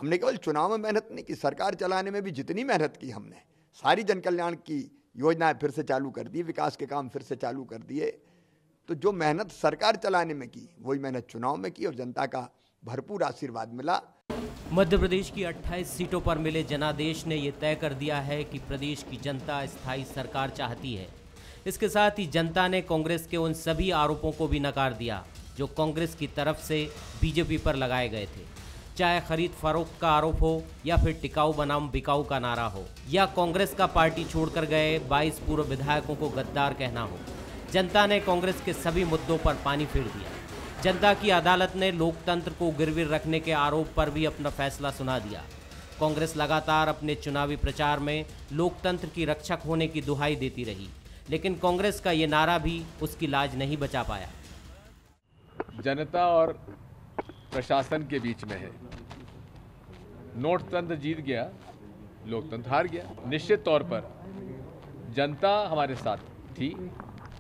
हमने केवल चुनाव में मेहनत नहीं की, सरकार चलाने में भी जितनी मेहनत की हमने, सारी जन कल्याण की योजनाएं फिर से चालू कर दी, विकास के काम फिर से चालू कर दिए। तो जो मेहनत सरकार चलाने में की वही मेहनत चुनाव में की और जनता का भरपूर आशीर्वाद मिला। मध्य प्रदेश की 28 सीटों पर मिले जनादेश ने यह तय कर दिया है कि प्रदेश की जनता स्थायी सरकार चाहती है। इसके साथ ही जनता ने कांग्रेस के उन सभी आरोपों को भी नकार दिया जो कांग्रेस की तरफ से बीजेपी पर लगाए गए थे, चाहे खरीद फरोख्त का आरोप हो या फिर टिकाऊ बनाम बिकाऊ का नारा हो या कांग्रेस का पार्टी छोड़कर गए 22 पूर्व विधायकों को गद्दार कहना हो। जनता ने कांग्रेस के सभी मुद्दों पर पानी फेर दिया। जनता की अदालत ने लोकतंत्र को गिरवी रखने के आरोप पर भी अपना फैसला सुना दिया। कांग्रेस लगातार अपने चुनावी प्रचार में लोकतंत्र की रक्षक होने की दुहाई देती रही, लेकिन कांग्रेस का ये नारा भी उसकी लाज नहीं बचा पाया। जनता और प्रशासन के बीच में है। नोटतंत्र जीत गया, लोकतंत्र हार गया। निश्चित तौर पर जनता हमारे साथ थी,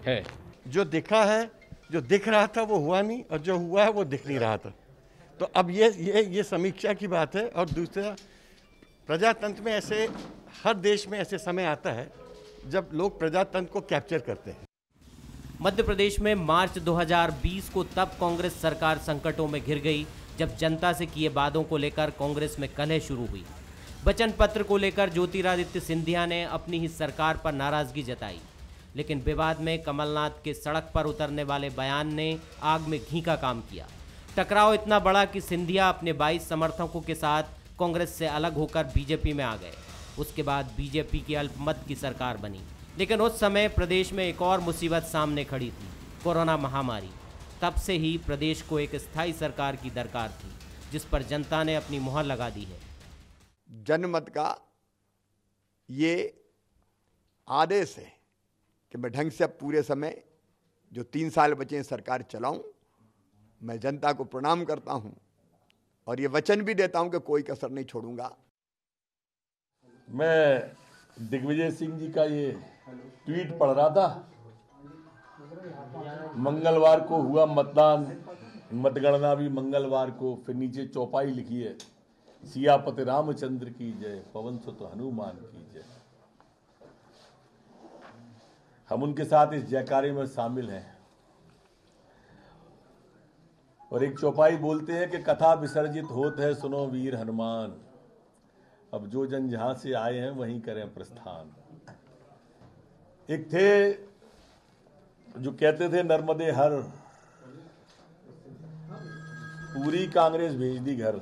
है। जो दिखा है, जो दिख रहा था वो हुआ नहीं, और जो हुआ है वो दिख नहीं रहा था। तो अब ये समीक्षा की बात है। और दूसरा, प्रजातंत्र में ऐसे, हर देश में ऐसे समय आता है जब लोग प्रजातंत्र को कैप्चर करते हैं। मध्य प्रदेश में मार्च 2020 को तब कांग्रेस सरकार संकटों में घिर गई जब जनता से किए वादों को लेकर कांग्रेस में कलह शुरू हुई। वचन पत्र को लेकर ज्योतिरादित्य सिंधिया ने अपनी ही सरकार पर नाराजगी जताई, लेकिन विवाद में कमलनाथ के सड़क पर उतरने वाले बयान ने आग में घी का काम किया। टकराव इतना बड़ा कि सिंधिया अपने 22 समर्थकों के साथ कांग्रेस से अलग होकर बीजेपी में आ गए। उसके बाद बीजेपी की अल्पमत की सरकार बनी, लेकिन उस समय प्रदेश में एक और मुसीबत सामने खड़ी थी, कोरोना महामारी। तब से ही प्रदेश को एक स्थायी सरकार की दरकार थी, जिस पर जनता ने अपनी मुहर लगा दी है। जनमत का ये आदेश है कि मैं ढंग से अब पूरे समय जो 3 साल बचे हैं सरकार चलाऊं। मैं जनता को प्रणाम करता हूं और ये वचन भी देता हूं कि कोई कसर नहीं छोड़ूंगा। मैं दिग्विजय सिंह जी का ये ट्वीट पढ़ रहा था। मंगलवार को हुआ मतदान, मतगणना भी मंगलवार को। फिर नीचे चौपाई लिखी है, सियापति रामचंद्र की जय, पवन सुत हनुमान की जय। हम उनके साथ इस जयकारे में शामिल हैं। और एक चौपाई बोलते हैं कि कथा विसर्जित होत है सुनो वीर हनुमान, अब जो जन जहां से आए हैं वहीं करें प्रस्थान। एक थे जो कहते थे नर्मदे हर, पूरी कांग्रेस भेज दी घर।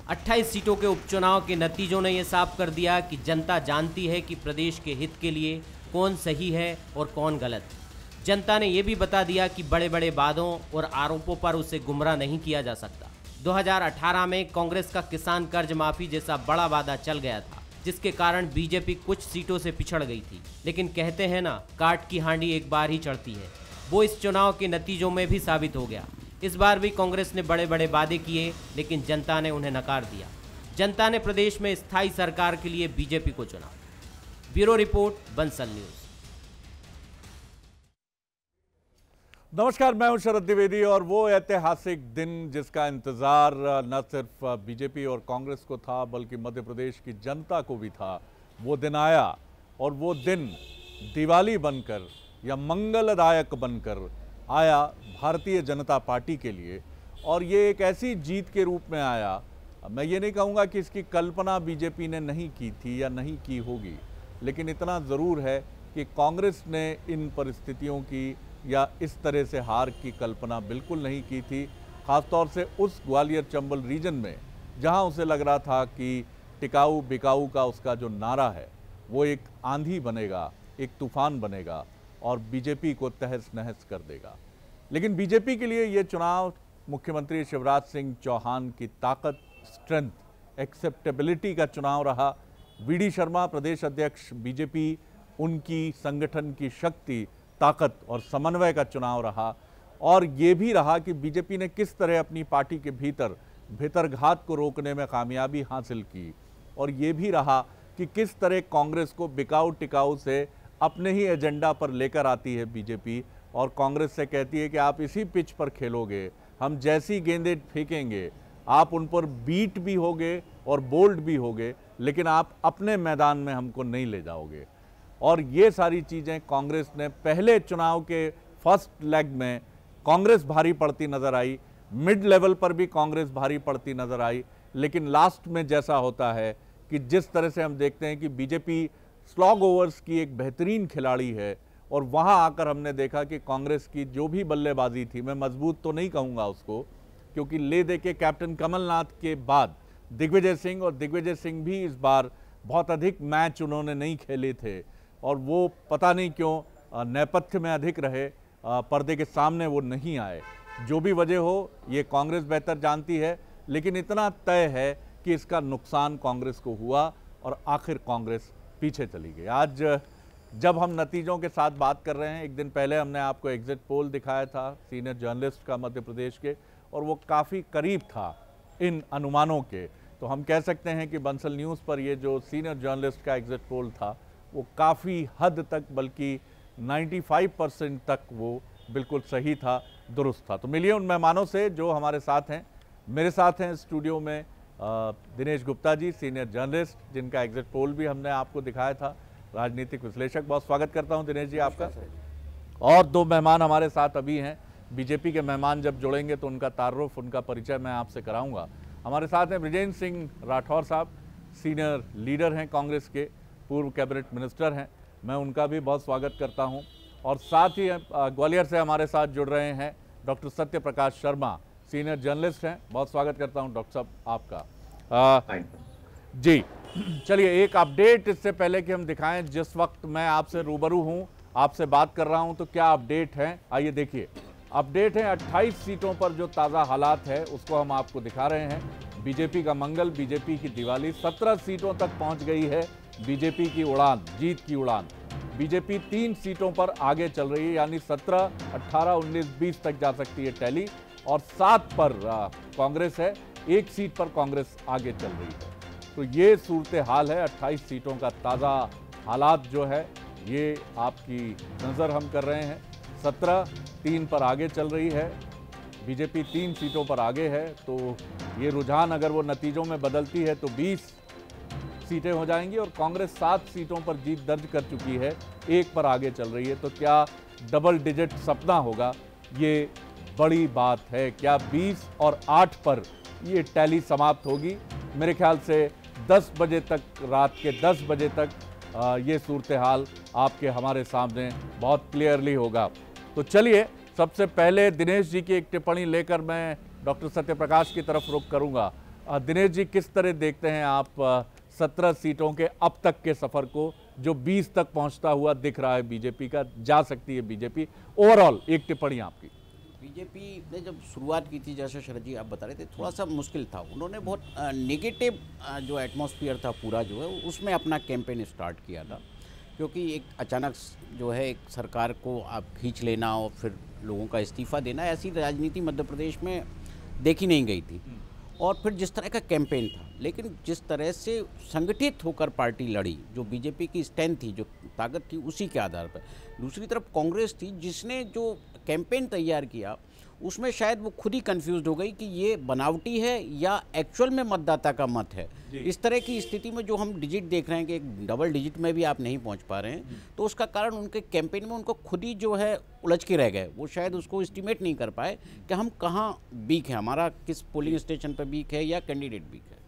28 सीटों के उपचुनाव के नतीजों ने यह साफ कर दिया कि जनता जानती है कि प्रदेश के हित के लिए कौन सही है और कौन गलत। जनता ने यह भी बता दिया कि बड़े बड़े वादों और आरोपों पर उसे गुमराह नहीं किया जा सकता। 2018 में कांग्रेस का किसान कर्ज माफी जैसा बड़ा वादा चल गया था, जिसके कारण बीजेपी कुछ सीटों से पिछड़ गई थी। लेकिन कहते हैं ना, काट की हांडी एक बार ही चढ़ती है। वो इस चुनाव के नतीजों में भी साबित हो गया। इस बार भी कांग्रेस ने बड़े बड़े वादे किए, लेकिन जनता ने उन्हें नकार दिया। जनता ने प्रदेश में स्थायी सरकार के लिए बीजेपी को चुना। Bureau report, Bansal news. नमस्कार, मैं हूं शरद द्विवेदी और वो ऐतिहासिक दिन जिसका इंतजार न सिर्फ बीजेपी और कांग्रेस को था बल्कि मध्य प्रदेश की जनता को भी था, वो दिन आया। और वो दिन दिवाली बनकर या मंगलदायक बनकर आया भारतीय जनता पार्टी के लिए। और ये एक ऐसी जीत के रूप में आया, मैं ये नहीं कहूँगा कि इसकी कल्पना बीजेपी ने नहीं की थी या नहीं की होगी, लेकिन इतना ज़रूर है कि कांग्रेस ने इन परिस्थितियों की या इस तरह से हार की कल्पना बिल्कुल नहीं की थी। ख़ासतौर से उस ग्वालियर चंबल रीजन में जहां उसे लग रहा था कि टिकाऊ बिकाऊ का उसका जो नारा है वो एक आंधी बनेगा, एक तूफान बनेगा और बीजेपी को तहस नहस कर देगा। लेकिन बीजेपी के लिए ये चुनाव मुख्यमंत्री शिवराज सिंह चौहान की ताकत, स्ट्रेंथ, एक्सेप्टेबिलिटी का चुनाव रहा। वीडी शर्मा प्रदेश अध्यक्ष बीजेपी, उनकी संगठन की शक्ति, ताकत और समन्वय का चुनाव रहा। और ये भी रहा कि बीजेपी ने किस तरह अपनी पार्टी के भीतरघात को रोकने में कामयाबी हासिल की। और ये भी रहा कि किस तरह कांग्रेस को बिकाऊ टिकाऊ से अपने ही एजेंडा पर लेकर आती है बीजेपी और कांग्रेस से कहती है कि आप इसी पिच पर खेलोगे, हम जैसी गेंदें फेंकेंगे आप उन पर बीट भी होगे और बोल्ड भी होगे, लेकिन आप अपने मैदान में हमको नहीं ले जाओगे। और ये सारी चीज़ें कांग्रेस ने पहले चुनाव के फर्स्ट लेग में कांग्रेस भारी पड़ती नजर आई, मिड लेवल पर भी कांग्रेस भारी पड़ती नजर आई, लेकिन लास्ट में जैसा होता है कि जिस तरह से हम देखते हैं कि बीजेपी स्लॉग ओवर्स की एक बेहतरीन खिलाड़ी है, और वहां आकर हमने देखा कि कांग्रेस की जो भी बल्लेबाजी थी, मैं मजबूत तो नहीं कहूँगा उसको, क्योंकि ले दे के कैप्टन कमलनाथ के बाद दिग्विजय सिंह, और दिग्विजय सिंह भी इस बार बहुत अधिक मैच उन्होंने नहीं खेले थे, और वो पता नहीं क्यों नेपथ्य में अधिक रहे, पर्दे के सामने वो नहीं आए। जो भी वजह हो, ये कांग्रेस बेहतर जानती है, लेकिन इतना तय है कि इसका नुकसान कांग्रेस को हुआ और आखिर कांग्रेस पीछे चली गई। आज जब हम नतीजों के साथ बात कर रहे हैं, एक दिन पहले हमने आपको एग्जिट पोल दिखाया था सीनियर जर्नलिस्ट का मध्य प्रदेश के, और वो काफ़ी करीब था इन अनुमानों के। तो हम कह सकते हैं कि बंसल न्यूज़ पर ये जो सीनियर जर्नलिस्ट का एग्जिट पोल था वो काफ़ी हद तक, बल्कि 95% तक वो बिल्कुल सही था, दुरुस्त था। तो मिलिए उन मेहमानों से जो हमारे साथ हैं। मेरे साथ हैं स्टूडियो में दिनेश गुप्ता जी, सीनियर जर्नलिस्ट, जिनका एग्जिट पोल भी हमने आपको दिखाया था, राजनीतिक विश्लेषक। बहुत स्वागत करता हूं दिनेश जी आपका। और दो मेहमान हमारे साथ अभी हैं, बीजेपी के मेहमान जब जुड़ेंगे तो उनका तारुफ, उनका परिचय मैं आपसे कराऊंगा। हमारे साथ हैं बृजेंद्र सिंह राठौर साहब, सीनियर लीडर हैं कांग्रेस के, पूर्व कैबिनेट मिनिस्टर हैं, मैं उनका भी बहुत स्वागत करता हूं। और साथ ही ग्वालियर से हमारे साथ जुड़ रहे हैं doctor Satya Prakash Sharma, senior journalist हैं, बहुत स्वागत करता हूं डॉक्टर साहब आपका। जी चलिए, एक अपडेट इससे पहले कि हम दिखाएं, जिस वक्त मैं आपसे रूबरू हूं, आपसे बात कर रहा हूं, तो क्या अपडेट है, आइए देखिए। अपडेट है 28 सीटों पर जो ताज़ा हालात है उसको हम आपको दिखा रहे हैं। बीजेपी का मंगल, बीजेपी की दिवाली, 17 सीटों तक पहुंच गई है बीजेपी की उड़ान, जीत की उड़ान। बीजेपी 3 सीटों पर आगे चल रही है, यानी 17, 18, 19, 20 तक जा सकती है टैली, और 7 पर कांग्रेस है, 1 सीट पर कांग्रेस आगे चल रही है। तो ये सूरत हाल है 28 सीटों का ताज़ा हालात जो है ये आपकी नज़र हम कर रहे हैं। 17, 3 पर आगे चल रही है, बीजेपी 3 सीटों पर आगे है। तो ये रुझान अगर वो नतीजों में बदलती है तो 20 सीटें हो जाएंगी, और कांग्रेस 7 सीटों पर जीत दर्ज कर चुकी है, 1 पर आगे चल रही है। तो क्या डबल डिजिट सपना होगा, ये बड़ी बात है। क्या 20 और 8 पर ये टैली समाप्त होगी? मेरे ख्याल से 10 बजे तक, रात के 10 बजे तक ये सूरत हाल आपके हमारे सामने बहुत क्लियरली होगा। तो चलिए, सबसे पहले दिनेश जी की एक टिप्पणी लेकर मैं डॉक्टर सत्यप्रकाश की तरफ रुख करूंगा। दिनेश जी, किस तरह देखते हैं आप 17 सीटों के अब तक के सफ़र को, जो 20 तक पहुंचता हुआ दिख रहा है बीजेपी का, जा सकती है बीजेपी? ओवरऑल एक टिप्पणी आपकी। बीजेपी ने जब शुरुआत की थी, जैसे शरद जी आप बता रहे थे, थोड़ा सा मुश्किल था। उन्होंने बहुत नेगेटिव जो एटमॉस्फेयर था पूरा जो है उसमें अपना कैंपेन स्टार्ट किया था, क्योंकि एक अचानक जो है एक सरकार को आप खींच लेना और फिर लोगों का इस्तीफ़ा देना, ऐसी राजनीति मध्य प्रदेश में देखी नहीं गई थी। और फिर जिस तरह का कैंपेन था, लेकिन जिस तरह से संगठित होकर पार्टी लड़ी, जो बीजेपी की स्ट्रेंथ थी, जो ताकत थी, उसी के आधार पर। दूसरी तरफ कांग्रेस थी जिसने जो कैंपेन तैयार किया, उसमें शायद वो खुद ही कंफ्यूज हो गई कि ये बनावटी है या एक्चुअल में मतदाता का मत है। इस तरह की स्थिति में जो हम डिजिट देख रहे हैं कि एक डबल डिजिट में भी आप नहीं पहुंच पा रहे हैं, तो उसका कारण उनके कैंपेन में उनको खुद ही जो है उलझ के रह गए। वो शायद उसको एस्टिमेट नहीं कर पाए कि हम कहाँ वीक है, हमारा किस पोलिंग स्टेशन पर वीक है या कैंडिडेट वीक है।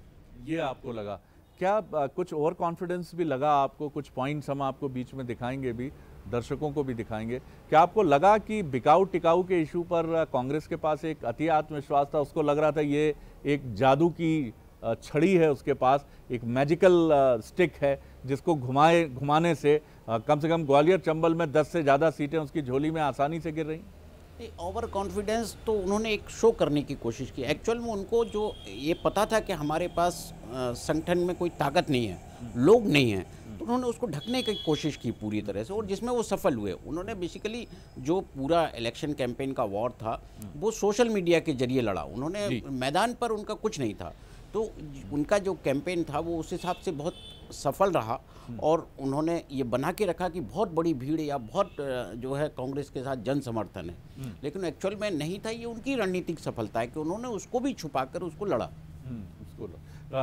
ये आपको लगा क्या? कुछ ओवर कॉन्फिडेंस भी लगा आपको? कुछ पॉइंट्स हम आपको बीच में दिखाएंगे भी, दर्शकों को भी दिखाएंगे। क्या आपको लगा कि बिकाऊ टिकाऊ के इशू पर कांग्रेस के पास एक अति आत्मविश्वास था? उसको लग रहा था ये एक जादू की छड़ी है उसके पास, एक मैजिकल स्टिक है जिसको घुमाने से कम ग्वालियर चंबल में 10 से ज़्यादा सीटें उसकी झोली में आसानी से गिर रही? ओवर कॉन्फिडेंस तो उन्होंने एक शो करने की कोशिश की। एक्चुअल में उनको जो ये पता था कि हमारे पास संगठन में कोई ताकत नहीं है, लोग नहीं हैं, तो उन्होंने उसको ढकने की कोशिश की पूरी तरह से, और जिसमें वो सफल हुए। उन्होंने बेसिकली जो पूरा इलेक्शन कैंपेन का वॉर था वो सोशल मीडिया के जरिए लड़ा। उन्होंने मैदान पर उनका कुछ नहीं था। तो उनका जो कैंपेन था वो उस हिसाब से बहुत सफल रहा और उन्होंने ये बना के रखा कि बहुत बड़ी भीड़ या बहुत जो है कांग्रेस के साथ जन समर्थन है, लेकिन एक्चुअल में नहीं था। ये उनकी रणनीतिक सफलता है कि उन्होंने उसको भी छुपाकर उसको लड़ा।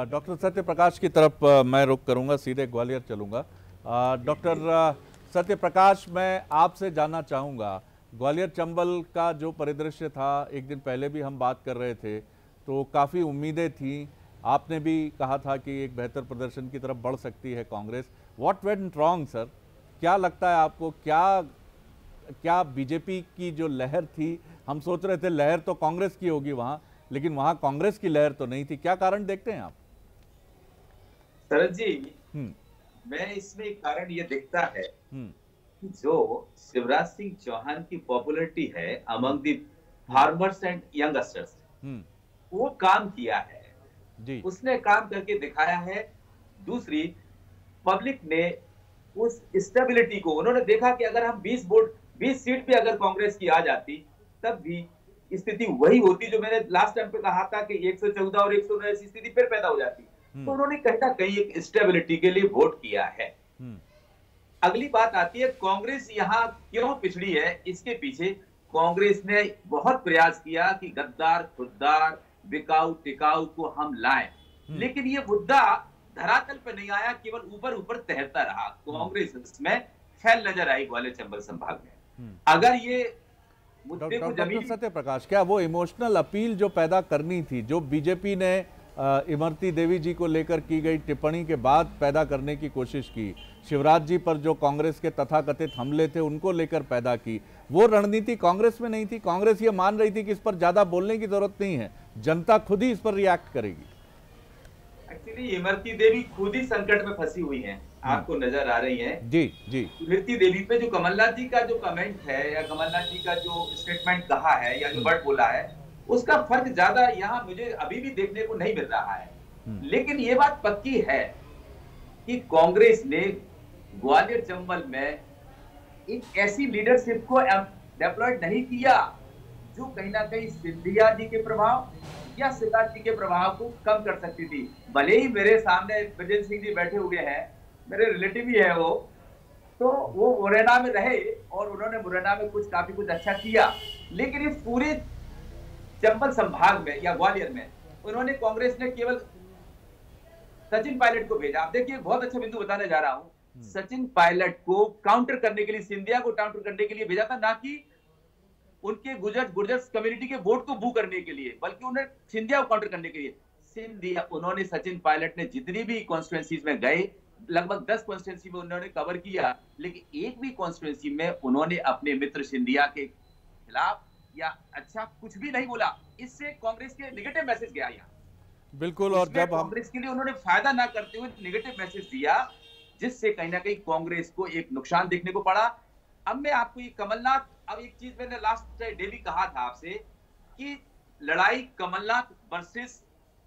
डॉक्टर सत्य प्रकाश की तरफ मैं रुख करूंगा, सीधे ग्वालियर चलूंगा। डॉक्टर सत्य प्रकाश, मैं आपसे जानना चाहूँगा, ग्वालियर चंबल का जो परिदृश्य था, एक दिन पहले भी हम बात कर रहे थे तो काफ़ी उम्मीदें थी, आपने भी कहा था कि एक बेहतर प्रदर्शन की तरफ बढ़ सकती है Congress. What went wrong sir? क्या लगता है आपको, क्या बीजेपी की जो लहर थी, हम सोच रहे थे लहर तो कांग्रेस की होगी वहां, लेकिन वहां कांग्रेस की लहर तो नहीं थी, क्या कारण देखते हैं आप? शरद जी, मैं इसमें एक कारण ये दिखता है कि जो शिवराज सिंह चौहान की पॉपुलैरिटी है among the farmers and youngsters, वो काम किया है जी। उसने काम करके दिखाया है। दूसरी, पब्लिक ने उस स्टेबिलिटी को, उन्होंने देखा कि अगर हम 20 सीट पे अगर कांग्रेस की आ जाती तब भी स्थिति वही होती जो मैंने लास्ट टाइम पे कहा था कि 114 और 109 स्थिति फिर पैदा हो जाती। तो उन्होंने कहीं ना कहीं एक स्टेबिलिटी के लिए वोट किया है। अगली बात आती है कांग्रेस यहाँ क्यों पिछड़ी है। इसके पीछे कांग्रेस ने बहुत प्रयास किया कि गद्दार, खुद्दार, बिकाऊ, टिकाऊ को हम लाएं, लेकिन ये मुद्दा धरातल पर नहीं आया, केवल ऊपर ऊपर तैरता रहा। कांग्रेस इसमें फैल नजर आई ग्वालियर चंबल संभाग में। अगर ये मुद्दे को जमीन, सत्य प्रकाश, क्या वो इमोशनल अपील जो पैदा करनी थी, जो बीजेपी ने इमरती देवी जी को लेकर की गई टिप्पणी के बाद पैदा करने की कोशिश की, शिवराज जी पर जो कांग्रेस के तथाकथित हमले थे उनको लेकर पैदा की, वो रणनीति कांग्रेस में नहीं थी? कांग्रेस ये मान रही थी कि इस पर ज्यादा बोलने की जरूरत नहीं है, जनता खुद ही इस पर रिएक्ट करेगी। एक्चुअली इमरती देवी खुद ही संकट में फंसी हुई हैं, आपको नजर आ रही हैं। जी जी। इमरती देवी पे जो कमलनाथ जी का जो कमेंट है या कमलनाथ जी का जो स्टेटमेंट कहा है या जो वर्ड बोला है, उसका फर्क ज्यादा यहाँ मुझे अभी भी देखने को नहीं मिल रहा है। लेकिन ये बात पक्की है कि कांग्रेस ने ग्वालियर चंबल में एक ऐसी लीडरशिप को डेप्लॉयड नहीं किया जो कहीं ना कहीं सिंधिया जी के प्रभाव या शिवराज जी के प्रभाव को कम कर सकती थी। भले ही मेरे सामने ब्रजेंद्र सिंह जी बैठे हुए हैं, मेरे रिलेटिव ही है वो, तो वो मुरैना में रहे और उन्होंने मुरैना में काफी कुछ अच्छा किया, लेकिन इस पूरे चंबल संभाग में या ग्वालियर में उन्होंने, कांग्रेस ने केवल सचिन पायलट को भेजा। आप देखिए, बहुत अच्छा बिंदु बताने जा रहा हूं। सचिन पायलट को काउंटर करने के लिए, सिंधिया को काउंटर करने के लिए भेजा था, ना कि उनके गुर्जर कम्युनिटी के वोट को बू करने के लिए, बल्कि उन्हें सिंधिया को काउंटर करने के लिए। सिंधिया, उन्होंने, सचिन पायलट ने जितनी भी कॉन्स्टिट्यूएंसीज में गए, लगभग 10 कॉन्स्टिट्यूएंसी में उन्होंने कवर किया, लेकिन एक भी कॉन्स्टिट्यूएंसी में उन्होंने अपने मित्र सिंधिया के खिलाफ या अच्छा कुछ भी नहीं बोला। इससे कांग्रेस के नेगेटिव मैसेज गया यहाँ। बिल्कुल, और जब कांग्रेस के लिए उन्होंने फायदा ना करते हुए नेगेटिव मैसेज दिया, जिससे कहीं ना कहीं कांग्रेस को एक नुकसान देखने को पड़ा। अब मैं आपको ये कमलनाथ, अब एक चीज मैंने लास्ट डे भी कहा था आपसे कि लड़ाई कमलनाथ वर्सेस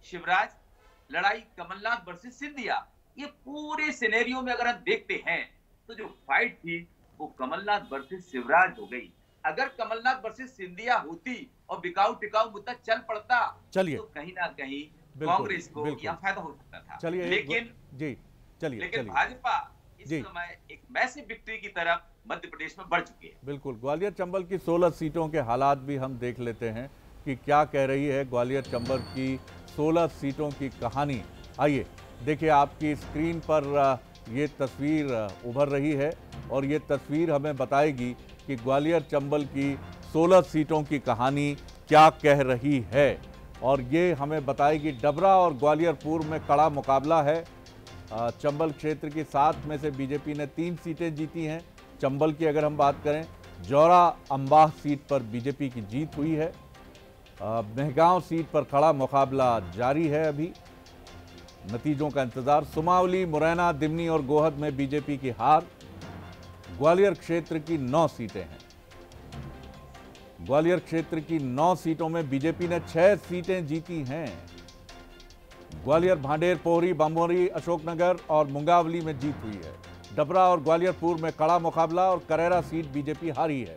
शिवराज, लड़ाई कमलनाथ वर्सेस सिंधिया, ये पूरे सिनेरियो में अगर हम देखते हैं तो जो फाइट थी वो कमलनाथ वर्सेस शिवराज हो गई। अगर कमलनाथ वर्सेस सिंधिया होती और बिकाऊ टिकाऊ मुद्दा चल पड़ता, चलिए, तो कहीं ना कहीं कांग्रेस को यह फायदा हो सकता था। चलिए, लेकिन भाजपा इस समय एक मैसिव विक्ट्री की तरफ मध्य प्रदेश में बढ़ चुकी है। बिल्कुल, ग्वालियर चंबल की 16 सीटों के हालात भी हम देख लेते हैं कि क्या कह रही है ग्वालियर चंबल की 16 सीटों की कहानी। आइए देखिए, आपकी स्क्रीन पर ये तस्वीर उभर रही है और ये तस्वीर हमें बताएगी कि ग्वालियर चंबल की 16 सीटों की कहानी क्या कह रही है, और ये हमें बताएगी डबरा और ग्वालियर पूर्व में कड़ा मुकाबला है। चंबल क्षेत्र की 7 में से बीजेपी ने 3 सीटें जीती हैं। चंबल की अगर हम बात करें, जौरा अंबाह सीट पर बीजेपी की जीत हुई है। मेहगांव सीट पर कड़ा मुकाबला जारी है, अभी नतीजों का इंतजार। सुमावली, मुरैना, दिमनी और गोहद में बीजेपी की हार। ग्वालियर क्षेत्र की 9 सीटें हैं। ग्वालियर क्षेत्र की 9 सीटों में बीजेपी ने 6 सीटें जीती हैं। ग्वालियर, भांडेर, पोहरी, बम्बोरी, अशोकनगर और मुंगावली में जीत हुई है। डबरा और ग्वालियर पूर्व में कड़ा मुकाबला और करेरा सीट बीजेपी हारी है।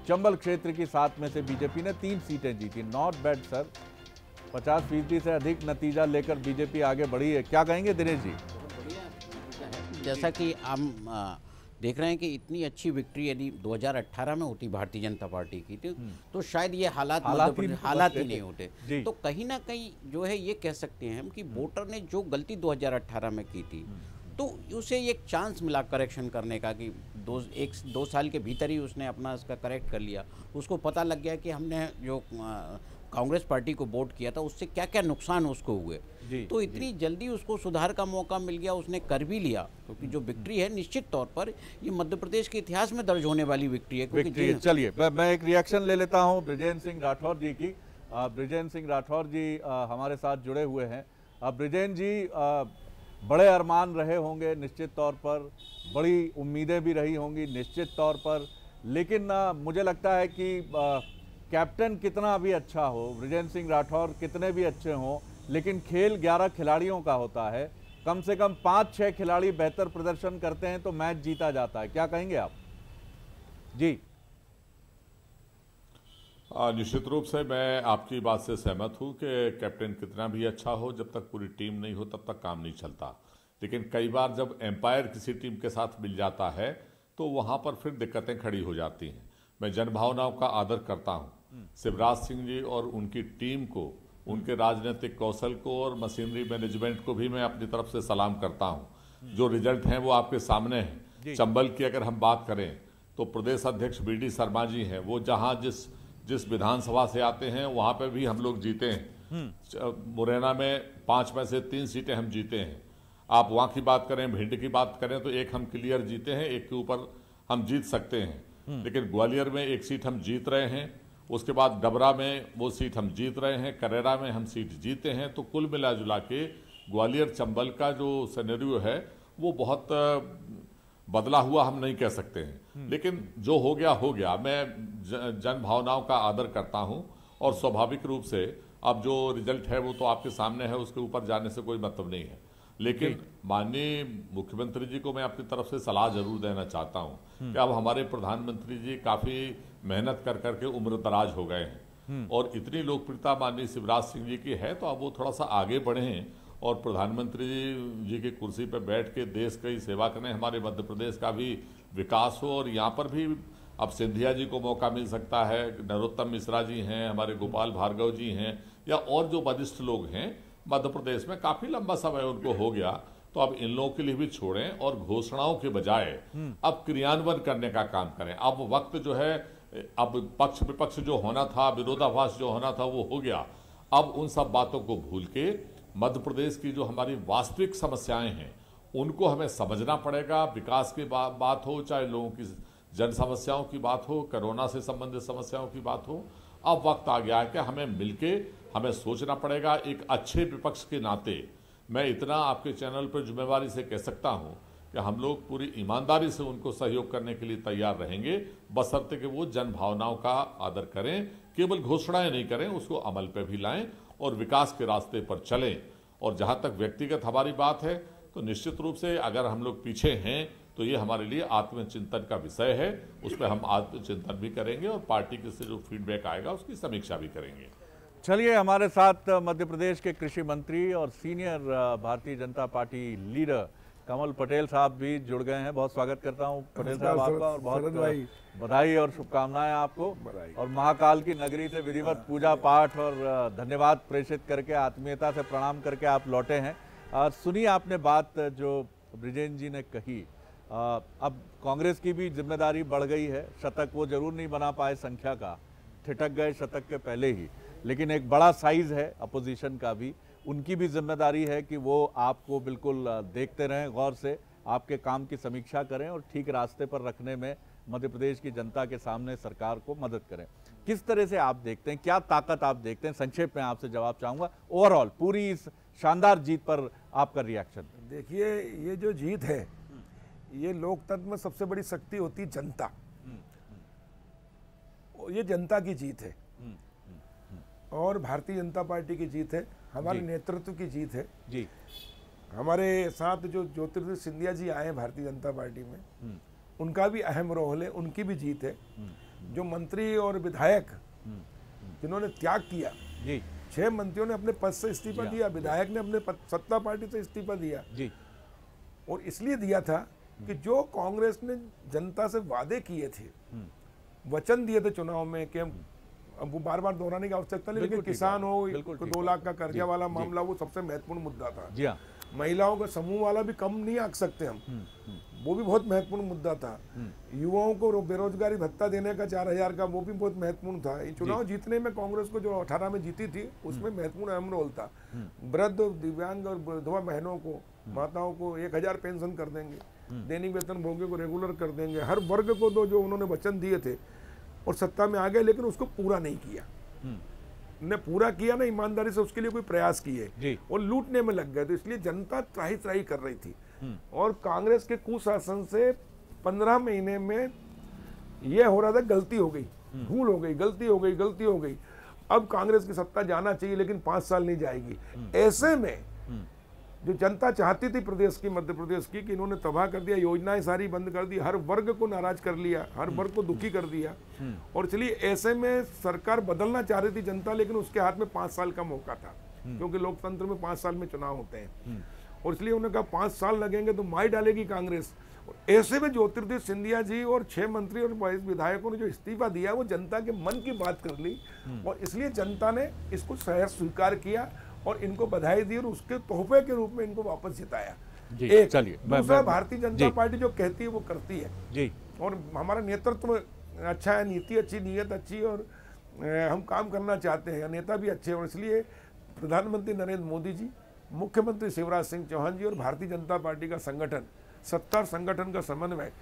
चंबल क्षेत्र की 7 में से बीजेपी ने 3 सीटें जीती। Not bad sir. 50% से अधिक नतीजा लेकर बीजेपी आगे बढ़ी है। क्या कहेंगे दिनेश जी? जैसा कि हम देख रहे हैं कि इतनी अच्छी विक्ट्री यदि 2018 में होती भारतीय जनता पार्टी की थी तो शायद ये हालात ही नहीं होते। तो कहीं ना कहीं जो है ये कह सकते हैं हम कि वोटर ने जो गलती 2018 में की थी तो उसे एक चांस मिला करेक्शन करने का कि 2 साल के भीतर ही उसने अपना इसका करेक्ट कर लिया। उसको पता लग गया कि हमने जो कांग्रेस पार्टी को वोट किया था उससे क्या क्या नुकसान उसको हुए, तो इतनी जल्दी उसको सुधार का मौका मिल गया, उसने कर भी लिया। क्योंकि जो विक्ट्री है निश्चित तौर पर ये मध्य प्रदेश के इतिहास में दर्ज होने वाली विक्ट्री है। चलिए मैं एक रिएक्शन ले लेता हूँ बृजेंद्र सिंह राठौर जी की। बृजेंद्र सिंह राठौर जी हमारे साथ जुड़े हुए हैं। बृजेंद्र जी, बड़े अरमान रहे होंगे निश्चित तौर पर, बड़ी उम्मीदें भी रही होंगी निश्चित तौर पर, लेकिन मुझे लगता है कि कैप्टन कितना भी अच्छा हो, बृजेंद्र सिंह राठौर कितने भी अच्छे हों, लेकिन खेल 11 खिलाड़ियों का होता है। कम से कम 5-6 खिलाड़ी बेहतर प्रदर्शन करते हैं तो मैच जीता जाता है। क्या कहेंगे आप जी? निश्चित रूप से मैं आपकी बात से सहमत हूं कि कैप्टन कितना भी अच्छा हो, जब तक पूरी टीम नहीं हो तब तक काम नहीं चलता। लेकिन कई बार जब एम्पायर किसी टीम के साथ मिल जाता है तो वहां पर फिर दिक्कतें खड़ी हो जाती हैं। मैं जनभावनाओं का आदर करता हूं। शिवराज सिंह जी और उनकी टीम को, उनके राजनीतिक कौशल को और मशीनरी मैनेजमेंट को भी मैं अपनी तरफ से सलाम करता हूं। जो रिजल्ट हैं वो आपके सामने हैं। चंबल की अगर हम बात करें तो प्रदेश अध्यक्ष BD शर्मा जी हैं, वो जहां जिस विधानसभा से आते हैं वहां पे भी हम लोग जीते हैं। मुरैना में 5 में से 3 सीटें हम जीते हैं। आप वहां की बात करें, भिंड की बात करें तो एक हम क्लियर जीते हैं, एक के ऊपर हम जीत सकते हैं। लेकिन ग्वालियर में 1 सीट हम जीत रहे हैं, उसके बाद डबरा में वो सीट हम जीत रहे हैं, करेरा में हम सीट जीते हैं। तो कुल मिला जुला के ग्वालियर चंबल का जो सिनेरियो है वो बहुत बदला हुआ हम नहीं कह सकते हैं। लेकिन जो हो गया। मैं जन भावनाओं का आदर करता हूं और स्वाभाविक रूप से अब जो रिजल्ट है वो तो आपके सामने है, उसके ऊपर जाने से कोई मतलब नहीं है। लेकिन माननीय मुख्यमंत्री जी को मैं अपनी तरफ से सलाह जरूर देना चाहता हूं कि अब हमारे प्रधानमंत्री जी काफी मेहनत कर करके उम्र दराज हो गए हैं और इतनी लोकप्रियता माननीय शिवराज सिंह जी की है, तो अब वो थोड़ा सा आगे बढ़े और प्रधानमंत्री जी की कुर्सी पर बैठ के देश की सेवा करें, हमारे मध्य प्रदेश का भी विकास हो। और यहाँ पर भी अब सिंधिया जी को मौका मिल सकता है, नरोत्तम मिश्रा जी हैं, हमारे गोपाल भार्गव जी हैं, या और जो वरिष्ठ लोग हैं मध्य प्रदेश में, काफी लंबा समय उनको हो गया। तो अब इन लोगों के लिए भी छोड़ें और घोषणाओं के बजाय अब क्रियान्वयन करने का काम करें। अब वक्त जो है, अब पक्ष विपक्ष जो होना था, विरोधाभास जो होना था वो हो गया। अब उन सब बातों को भूल के मध्य प्रदेश की जो हमारी वास्तविक समस्याएं हैं उनको हमें समझना पड़ेगा। विकास की बात हो, चाहे लोगों की जन समस्याओं की बात हो, कोरोना से संबंधित समस्याओं की बात हो, अब वक्त आ गया है कि हमें मिलके हमें सोचना पड़ेगा। एक अच्छे विपक्ष के नाते मैं इतना आपके चैनल पर जिम्मेवारी से कह सकता हूं कि हम लोग पूरी ईमानदारी से उनको सहयोग करने के लिए तैयार रहेंगे, बशर्ते कि वो जन भावनाओं का आदर करें, केवल घोषणाएं नहीं करें, उसको अमल पे भी लाएं और विकास के रास्ते पर चलें। और जहां तक व्यक्तिगत हमारी बात है तो निश्चित रूप से अगर हम लोग पीछे हैं तो ये हमारे लिए आत्मचिंतन का विषय है, उस पर हम आत्मचिंतन भी करेंगे और पार्टी के से जो फीडबैक आएगा उसकी समीक्षा भी करेंगे। चलिए, हमारे साथ मध्य प्रदेश के कृषि मंत्री और senior Bharatiya Janata party leader Kamal Patel साहब भी जुड़ गए हैं। बहुत स्वागत करता हूं पटेल साहब आपका, और बहुत बधाई और शुभकामनाएं आपको। और महाकाल की नगरी से विधिवत पूजा पाठ और धन्यवाद प्रेषित करके, आत्मीयता से प्रणाम करके आप लौटे हैं। सुनिए आपने बात जो बृजेंद्र जी ने कही। अब कांग्रेस की भी जिम्मेदारी बढ़ गई है। शतक वो जरूर नहीं बना पाए, संख्या का ठिठक गए शतक के पहले ही, लेकिन एक बड़ा साइज है अपोजिशन का भी, उनकी भी जिम्मेदारी है कि वो आपको बिल्कुल देखते रहें, गौर से आपके काम की समीक्षा करें और ठीक रास्ते पर रखने में मध्य प्रदेश की जनता के सामने सरकार को मदद करें। किस तरह से आप देखते हैं, क्या ताकत आप देखते हैं? संक्षेप में आपसे जवाब चाहूंगा। ओवरऑल पूरी इस शानदार जीत पर आपका रिएक्शन। देखिए, ये जो जीत है, ये लोकतंत्र में सबसे बड़ी शक्ति होती है जनता। ये जनता की जीत है और भारतीय जनता पार्टी की जीत है, हमारे नेतृत्व की जीत है जी। हमारे साथ जो ज्योतिर्दित्य सिंधिया जी आए हैं भारतीय जनता पार्टी में, उनका भी अहम रोल है, उनकी भी जीत है। जो मंत्री और विधायक जिन्होंने त्याग किया जी, 6 मंत्रियों ने अपने पद से इस्तीफा दिया, विधायक ने अपने सत्ता पार्टी से इस्तीफा दिया जी। और इसलिए दिया था कि जो कांग्रेस ने जनता से वादे किए थे, वचन दिए थे चुनाव में कि अब वो बार बार दोहराने की आवश्यकता नहीं, लेकिन किसान हो, 2 लाख का कर्जा वाला मामला, वो सबसे महत्वपूर्ण मुद्दा था। जी हाँ। महिलाओं का समूह वाला भी कम नहीं आंक सकते हम, वो भी बहुत महत्वपूर्ण मुद्दा था। युवाओं को बेरोजगारी भत्ता देने का 4000 का, वो भी बहुत महत्वपूर्ण था। ये चुनाव जीतने में कांग्रेस को जो 18 में जीती थी, उसमें महत्वपूर्ण अहम रोल था। वृद्ध, दिव्यांग और विधवा बहनों को, माताओं को 1000 पेंशन कर देंगे, दैनिक वेतन भोगियों को रेगुलर कर देंगे, हर वर्ग को तो जो उन्होंने वचन दिए थे, और सत्ता में आ गए, लेकिन उसको पूरा नहीं किया। ने पूरा किया ना ईमानदारी से, उसके लिए कोई प्रयास किए और लूटने में लग गए। तो इसलिए जनता त्राही त्राही कर रही थी और कांग्रेस के कुशासन से 15 महीने में यह हो रहा था, गलती हो गई, भूल हो गई, गलती हो गई, गलती हो गई। अब कांग्रेस की सत्ता जाना चाहिए, लेकिन 5 साल नहीं जाएगी। ऐसे में जो जनता चाहती थी प्रदेश की, मध्य प्रदेश की, कि इन्होंने तबाह कर दिया, योजनाएं सारी बंद कर दी, हर वर्ग को नाराज कर लिया, हर वर्ग को दुखी कर दिया। और इसलिए ऐसे में सरकार बदलना चाह रही थी जनता, लेकिन उसके हाथ में 5 साल का मौका था, क्योंकि लोकतंत्र में 5 साल में चुनाव होते हैं। और इसलिए उन्होंने कहा 5 साल लगेंगे तो मार डालेगी कांग्रेस। ऐसे में ज्योतिरादित्य सिंधिया जी और 6 मंत्री और 22 विधायकों ने जो इस्तीफा दिया, वो जनता के मन की बात कर ली, और इसलिए जनता ने इसको सहर्ष स्वीकार किया और इनको बधाई दी और उसके तोहफे के रूप में इनको वापस जिताया। एक चलिए, दूसरा, भारतीय जनता पार्टी जो कहती है वो करती है जी। और हमारा नेतृत्व अच्छा है, नीति अच्छी, नीयत अच्छी, और हम काम करना चाहते हैं, नेता भी अच्छे हैं। और इसलिए प्रधानमंत्री नरेंद्र मोदी जी, मुख्यमंत्री शिवराज सिंह चौहान जी और भारतीय जनता पार्टी का संगठन, सत्ता और संगठन का समन्वय,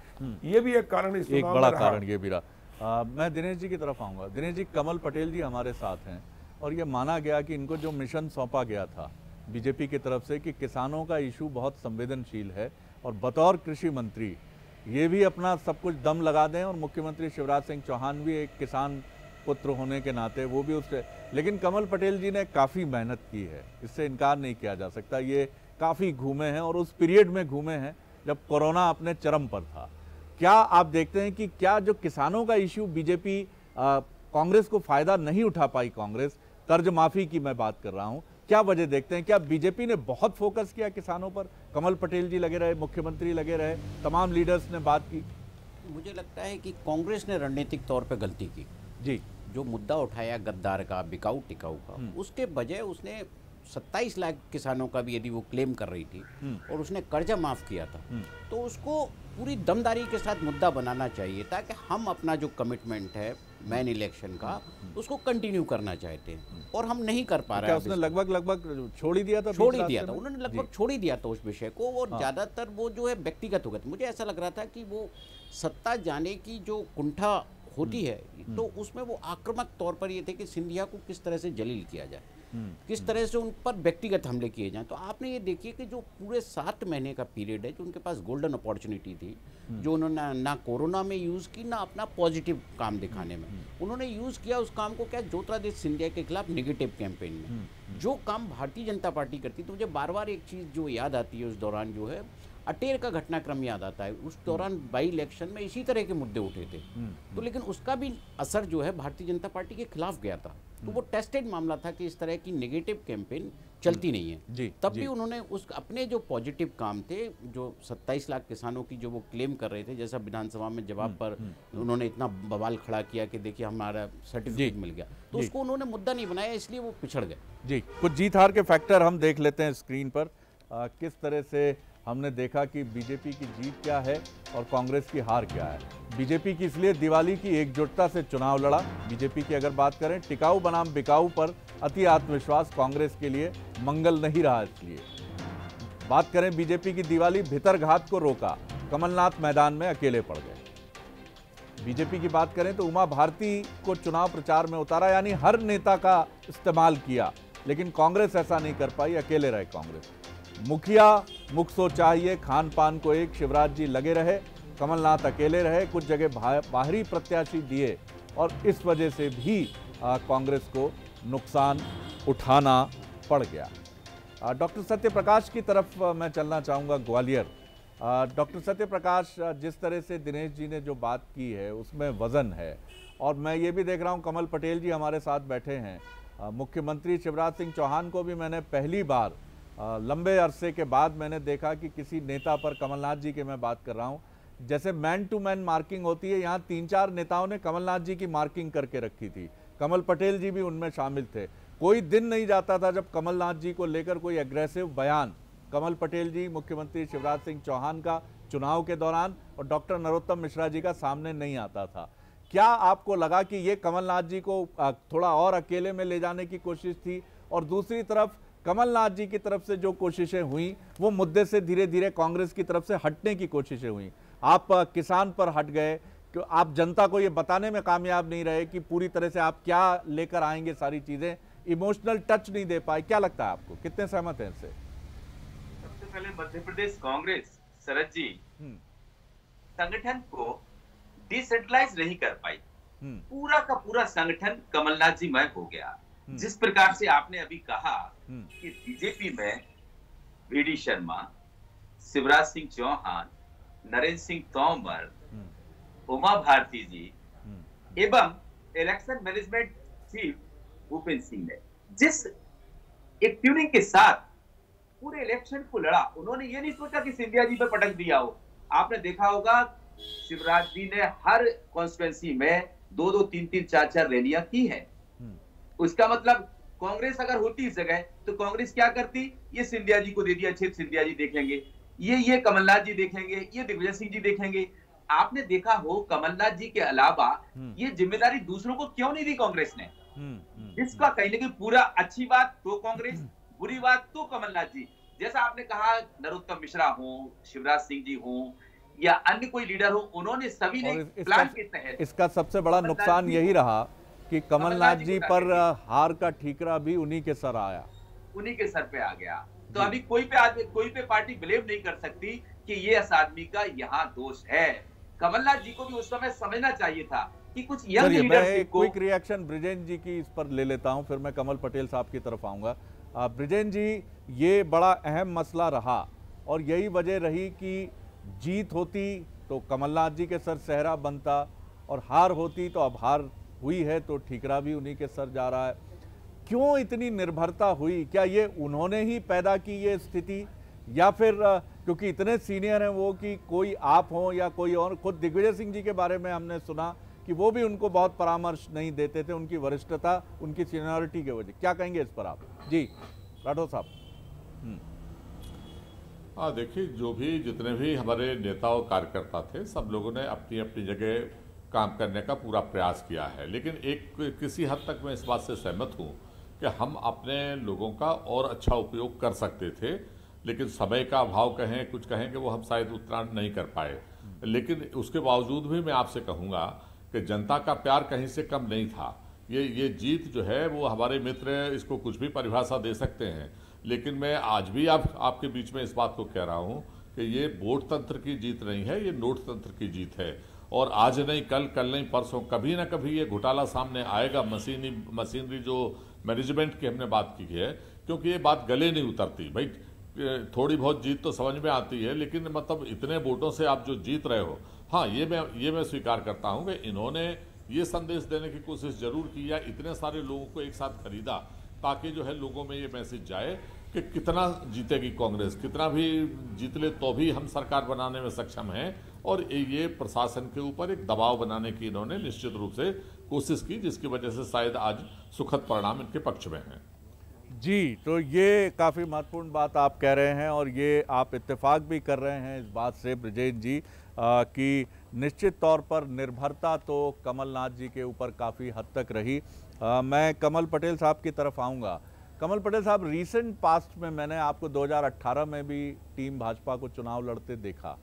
ये भी एक कारण, इस एक बड़ा कारण ये भी रहा। मैं दिनेश जी की तरफ आऊंगा। दिनेश जी, कमल पटेल जी हमारे साथ हैं और ये माना गया कि इनको जो मिशन सौंपा गया था बीजेपी की तरफ से कि किसानों का इशू बहुत संवेदनशील है, और बतौर कृषि मंत्री ये भी अपना सब कुछ दम लगा दें, और मुख्यमंत्री शिवराज सिंह चौहान भी एक किसान पुत्र होने के नाते वो भी उससे, लेकिन कमल पटेल जी ने काफ़ी मेहनत की है, इससे इनकार नहीं किया जा सकता। ये काफ़ी घूमे हैं और उस पीरियड में घूमे हैं जब कोरोना अपने चरम पर था। क्या आप देखते हैं कि क्या जो किसानों का इशू बीजेपी, कांग्रेस को फायदा नहीं उठा पाई, कांग्रेस कर्ज माफी की मैं बात कर रहा हूं, क्या वजह देखते हैं? क्या बीजेपी ने बहुत फोकस किया किसानों पर? कमल पटेल जी लगे रहे, मुख्यमंत्री लगे रहे, तमाम लीडर्स ने बात की। मुझे लगता है कि कांग्रेस ने रणनीतिक तौर पर गलती की जी। जो मुद्दा उठाया गद्दार का, बिकाऊ टिकाऊ का, उसके बजाय उसने 27 लाख किसानों का भी यदि वो क्लेम कर रही थी और उसने कर्जा माफ किया था, तो उसको पूरी दमदारी के साथ मुद्दा बनाना चाहिए, ताकि हम अपना जो कमिटमेंट है मैन इलेक्शन का, उसको कंटिन्यू करना चाहते हैं और हम नहीं कर पा रहे हैं। उसने लगभग छोड़ ही दिया था, उन्होंने लगभग छोड़ ही दिया था उस विषय को, और ज़्यादातर वो जो है व्यक्तिगत हो गया था। मुझे ऐसा लग रहा था कि वो सत्ता जाने की जो कुंठा होती है, तो उसमें वो आक्रामक तौर पर ये थे कि सिंधिया को किस तरह से जलील किया जाए, किस तरह से उन पर व्यक्तिगत हमले किए जाएं। तो आपने ये देखिए कि जो पूरे 7 महीने का पीरियड है, जो उनके पास गोल्डन अपॉर्चुनिटी थी, जो उन्होंने ना कोरोना में यूज़ की, ना अपना पॉजिटिव काम दिखाने में, उन्होंने यूज़ किया उस काम को क्या, ज्योतिरादित्य सिंधिया के खिलाफ नेगेटिव कैंपेन में। जो काम भारतीय जनता पार्टी करती, तो मुझे बार बार एक चीज़ जो याद आती है उस दौरान, जो है अटेर का घटनाक्रम याद आता है। उस दौरान बाई इलेक्शन में इसी तरह के मुद्दे उठे थे, तो लेकिन उसका भी असर जो है भारतीय जनता पार्टी के खिलाफ गया था। तो वो टेस्टेड मामला था कि इस तरह की नेगेटिव कैंपेन चलती नहीं है। तब भी उन्होंने उस अपने जो पॉजिटिव काम थे, जो 27 लाख किसानों की जो वो क्लेम कर रहे थे, जैसा विधानसभा में जवाब पर उन्होंने इतना बवाल खड़ा किया कि देखिए हमारा सर्टिफिकेट मिल गया, तो उसको उन्होंने मुद्दा नहीं बनाया, इसलिए वो पिछड़ गए। जी, कुछ जीत हार के फैक्टर हम देख लेते हैं स्क्रीन पर। किस तरह से हमने देखा कि बीजेपी की जीत क्या है और कांग्रेस की हार क्या है। बीजेपी की इसलिए दिवाली की एकजुटता से चुनाव लड़ा। बीजेपी की अगर बात करें, टिकाऊ बनाम बिकाऊ पर अति आत्मविश्वास कांग्रेस के लिए मंगल नहीं रहा। इसलिए बात करें बीजेपी की दिवाली, भितरघात को रोका, कमलनाथ मैदान में अकेले पड़ गए। बीजेपी की बात करें तो उमा भारती को चुनाव प्रचार में उतारा, यानी हर नेता का इस्तेमाल किया, लेकिन कांग्रेस ऐसा नहीं कर पाई, अकेले रहे कांग्रेस। मुखिया मुख सो चाहिए, खान पान को एक, शिवराज जी लगे रहे, कमलनाथ अकेले रहे, कुछ जगह बाहरी प्रत्याशी दिए, और इस वजह से भी कांग्रेस को नुकसान उठाना पड़ गया। डॉक्टर सत्यप्रकाश की तरफ मैं चलना चाहूँगा, ग्वालियर। डॉक्टर सत्यप्रकाश, जिस तरह से दिनेश जी ने जो बात की है उसमें वजन है, और मैं ये भी देख रहा हूँ कमल पटेल जी हमारे साथ बैठे हैं, मुख्यमंत्री शिवराज सिंह चौहान को भी मैंने पहली बार लंबे अरसे के बाद मैंने देखा कि किसी नेता पर, कमलनाथ जी की मैं बात कर रहा हूं, जैसे मैन टू मैन मार्किंग होती है, यहाँ 3-4 नेताओं ने कमलनाथ जी की मार्किंग करके रखी थी। कमल पटेल जी भी उनमें शामिल थे। कोई दिन नहीं जाता था जब कमलनाथ जी को लेकर कोई एग्रेसिव बयान कमल पटेल जी, मुख्यमंत्री शिवराज सिंह चौहान का चुनाव के दौरान और डॉक्टर नरोत्तम मिश्रा जी का सामने नहीं आता था। क्या आपको लगा कि ये कमलनाथ जी को थोड़ा और अकेले में ले जाने की कोशिश थी, और दूसरी तरफ कमलनाथ जी की तरफ से जो कोशिशें हुई वो मुद्दे से धीरे धीरे कांग्रेस की तरफ से हटने की कोशिशें हुई? आप किसान पर हट गए, कि आप जनता को ये बताने में कामयाब नहीं रहे कि पूरी तरह से आप क्या लेकर आएंगे, सारी चीजें इमोशनल टच नहीं दे पाए। क्या लगता है आपको, कितने सहमत हैं इससे? सबसे पहले मध्य प्रदेश कांग्रेस शरद जी संगठन को डिसेंट्रलाइज नहीं कर पाई। पूरा का पूरा संगठन कमलनाथ जी मय हो गया। जिस प्रकार से आपने अभी कहा कि बीजेपी में वी.डी. शर्मा, शिवराज सिंह चौहान, नरेंद्र सिंह तोमर, उमा भारती जी एवं election management chief Bhupendra Singh ने जिस एक ट्यूनिंग के साथ पूरे इलेक्शन को लड़ा, उन्होंने ये नहीं सोचा कि सिंधिया जी पे पटक दिया हो। आपने देखा होगा शिवराज जी ने हर कॉन्स्टिट्यूएंसी में 2-2, 3-3, 4-4 रैलियां की हैं। उसका मतलब कांग्रेस अगर होती इस जगह तो कांग्रेस क्या करती, ये सिंधिया जी को दे दिया, अच्छे सिंधिया जी देखेंगे, ये कमलनाथ जी देखेंगे, ये दिग्विजय सिंह जी देखेंगे। आपने देखा हो कमलनाथ जी के अलावा ये जिम्मेदारी दूसरों को क्यों नहीं दी कांग्रेस ने? इसका कहीं ना कहीं पूरा अच्छी बात तो कांग्रेस, बुरी बात तो कमलनाथ जी। जैसा आपने कहा नरोत्तम मिश्रा हो, शिवराज सिंह जी हो या अन्य कोई लीडर हो, उन्होंने सभी ने प्लान के तहत। इसका सबसे बड़ा नुकसान यही रहा कि कमलनाथ जी पर हार का ठीकरा भी उन्हीं के सर आया, उन्हीं के सर पे आ गया। तो अभी कोई पे पार्टी ब्लेम नहीं कर सकती कि ये इस आदमी का यहाँ दोष है। कमलनाथ जी को भी उस समय समझना चाहिए था कि कुछ यंग लीडरशिप को। क्विक रिएक्शन ब्रिजेन जी की इस पर ले लेता हूं, फिर मैं कमल पटेल साहब की तरफ आऊंगा। ब्रिजेन जी, ये बड़ा अहम मसला रहा और यही वजह रही कि जीत होती तो कमलनाथ जी के सर सेहरा बनता और हार होती तो अब हार हुई है तो ठीकरा भी उन्हीं के सर जा रहा है। क्यों इतनी निर्भरता हुई? क्या ये उन्होंने ही पैदा की ये स्थिति, या फिर क्योंकि इतने सीनियर हैं वो कि कोई आप हो या कोई और? खुद दिग्विजय सिंह जी के बारे में हमने सुना कि वो भी उनको बहुत परामर्श नहीं देते थे, उनकी वरिष्ठता, उनकी सीनियरिटी के वजह। क्या कहेंगे इस पर आप? जी राठौर साहब। हाँ, देखिए, जो भी जितने भी हमारे नेता और कार्यकर्ता थे, सब लोगों ने अपनी अपनी जगह काम करने का पूरा प्रयास किया है। लेकिन एक किसी हद तक मैं इस बात से सहमत हूँ कि हम अपने लोगों का और अच्छा उपयोग कर सकते थे, लेकिन समय का अभाव कहें, कुछ कहें कि वो हम शायद उतना नहीं कर पाए। लेकिन उसके बावजूद भी मैं आपसे कहूँगा कि जनता का प्यार कहीं से कम नहीं था। ये जीत जो है वो हमारे मित्र इसको कुछ भी परिभाषा दे सकते हैं, लेकिन मैं आज भी आपके बीच में इस बात को कह रहा हूँ कि ये वोट तंत्र की जीत नहीं है, ये नोट तंत्र की जीत है। और आज नहीं कल नहीं परसों कभी ना कभी ये घोटाला सामने आएगा। मशीनरी जो मैनेजमेंट की हमने बात की है, क्योंकि ये बात गले नहीं उतरती। भाई थोड़ी बहुत जीत तो समझ में आती है, लेकिन मतलब इतने वोटों से आप जो जीत रहे हो, हाँ ये मैं स्वीकार करता हूँ कि इन्होंने ये संदेश देने की कोशिश जरूर की, या इतने सारे लोगों को एक साथ खरीदा ताकि जो है लोगों में ये मैसेज जाए कि कितना जीतेगी कांग्रेस, कितना भी जीत ले तो भी हम सरकार बनाने में सक्षम हैं। और ये प्रशासन के ऊपर एक दबाव बनाने की इन्होंने निश्चित रूप से कोशिश की, जिसकी वजह से शायद आज सुखद परिणाम इनके पक्ष में हैं। जी, तो ये काफ़ी महत्वपूर्ण बात आप कह रहे हैं और ये आप इत्तेफाक भी कर रहे हैं इस बात से ब्रिजेश जी कि निश्चित तौर पर निर्भरता तो कमलनाथ जी के ऊपर काफ़ी हद तक रही। मैं कमल पटेल साहब की तरफ आऊँगा। कमल पटेल साहब, रीसेंट पास्ट में मैंने आपको 2018 में भी टीम भाजपा को चुनाव लड़ते देखा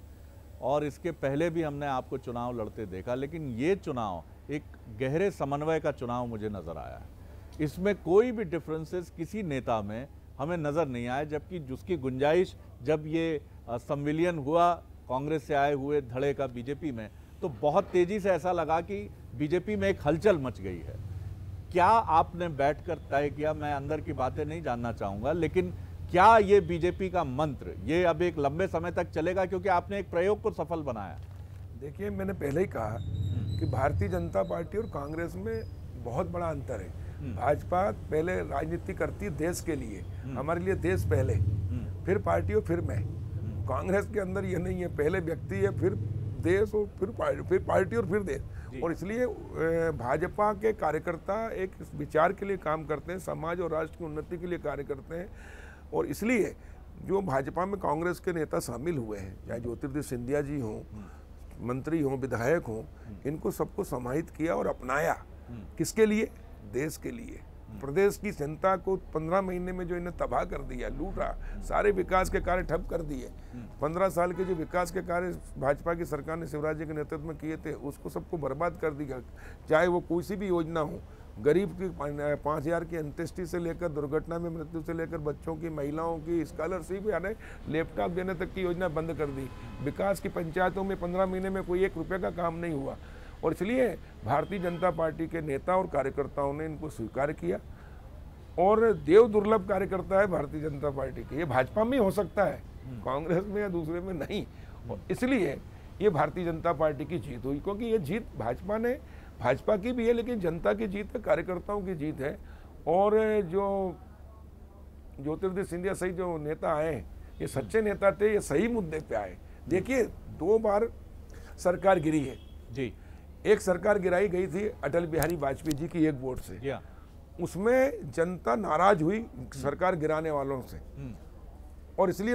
और इसके पहले भी हमने आपको चुनाव लड़ते देखा, लेकिन ये चुनाव एक गहरे समन्वय का चुनाव मुझे नज़र आया है। इसमें कोई भी डिफरेंसेस किसी नेता में हमें नज़र नहीं आया, जबकि जिसकी गुंजाइश जब ये संविलियन हुआ कांग्रेस से आए हुए धड़े का बीजेपी में, तो बहुत तेज़ी से ऐसा लगा कि बीजेपी में एक हलचल मच गई है। क्या आपने बैठकर तय किया? मैं अंदर की बातें नहीं जानना चाहूँगा, लेकिन क्या ये बीजेपी का मंत्र ये अब एक लंबे समय तक चलेगा, क्योंकि आपने एक प्रयोग को सफल बनाया? देखिए, मैंने पहले ही कहा कि भारतीय जनता पार्टी और कांग्रेस में बहुत बड़ा अंतर है। भाजपा पहले राजनीति करती है देश के लिए, हमारे लिए देश पहले, फिर पार्टी और फिर मैं। कांग्रेस के अंदर ये नहीं है, पहले व्यक्ति है, फिर देश और फिर पार्टी और फिर देश। और इसलिए भाजपा के कार्यकर्ता एक विचार के लिए काम करते हैं, समाज और राष्ट्र की उन्नति के लिए कार्य करते हैं। और इसलिए जो भाजपा में कांग्रेस के नेता शामिल हुए हैं, चाहे ज्योतिरादित्य सिंधिया जी हों, मंत्री हों, विधायक हों, इनको सबको समाहित किया और अपनाया। किसके लिए? देश के लिए। प्रदेश की जनता को 15 महीने में जो इन्हें तबाह कर दिया, लूटा, सारे विकास के कार्य ठप कर दिए। 15 साल के जो विकास के कार्य भाजपा की सरकार ने शिवराज जी के नेतृत्व में किए थे, उसको सबको बर्बाद कर दिया। चाहे वो कोई सी भी योजना हो, गरीब की 5,000 की अंत्येष्टि से लेकर दुर्घटना में मृत्यु से लेकर बच्चों की, महिलाओं की स्कॉलरशिप, यानी लैपटॉप देने तक की योजना बंद कर दी। विकास की पंचायतों में 15 महीने में कोई 1 रुपये का काम नहीं हुआ। और इसलिए भारतीय जनता पार्टी के नेता और कार्यकर्ताओं ने इनको स्वीकार किया। और देव दुर्लभ कार्यकर्ता है भारतीय जनता पार्टी के, ये भाजपा में हो सकता है, कांग्रेस में या दूसरे में नहीं। और इसलिए ये भारतीय जनता पार्टी की जीत हुई, क्योंकि ये जीत भाजपा की भी है, लेकिन जनता की जीत है, कार्यकर्ताओं की जीत है। और जो ज्योतिरादित्य सिंधिया सही जो नेता आए, ये सच्चे नेता थे, ये सही मुद्दे पे आए। देखिए 2 बार सरकार गिरी है जी। एक सरकार गिराई गई थी अटल बिहारी वाजपेयी जी की एक वोट से, उसमें जनता नाराज हुई सरकार गिराने वालों से, और इसलिए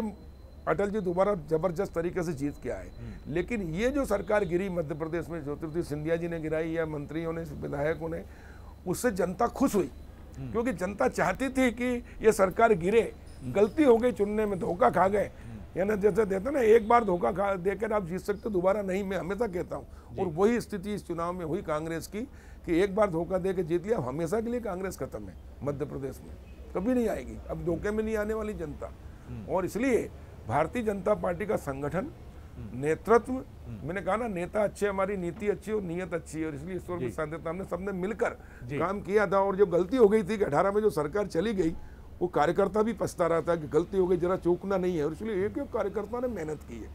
अटल जी दोबारा जबरदस्त तरीके से जीत के आए। लेकिन ये जो सरकार गिरी मध्य प्रदेश में, ज्योतिरादित्य सिंधिया जी ने गिराई या मंत्रियों ने, विधायकों ने, उससे जनता खुश हुई, क्योंकि जनता चाहती थी कि ये सरकार गिरे। गलती हो गई चुनने में, धोखा खा गए, यानी जैसे देते ना, एक बार धोखा खा देकर आप जीत सकते, दोबारा नहीं, मैं हमेशा कहता हूँ। और वही स्थिति इस चुनाव में हुई कांग्रेस की, कि एक बार धोखा दे के जीत लिया, हमेशा के लिए कांग्रेस खत्म है मध्य प्रदेश में, कभी नहीं आएगी, अब धोखे में नहीं आने वाली जनता। और इसलिए भारतीय जनता पार्टी का संगठन, नेतृत्व, मैंने कहा ना, नेता अच्छे, हमारी नीति अच्छी और नीयत अच्छी है, और इसलिए ईश्वर के साथ हमने सबने मिलकर काम किया था। और जो गलती हो गई थी कि 18 में जो सरकार चली गई, वो कार्यकर्ता भी पछता रहा था कि गलती हो गई, जरा चूकना नहीं है, और इसलिए एक कार्यकर्ता ने मेहनत की है।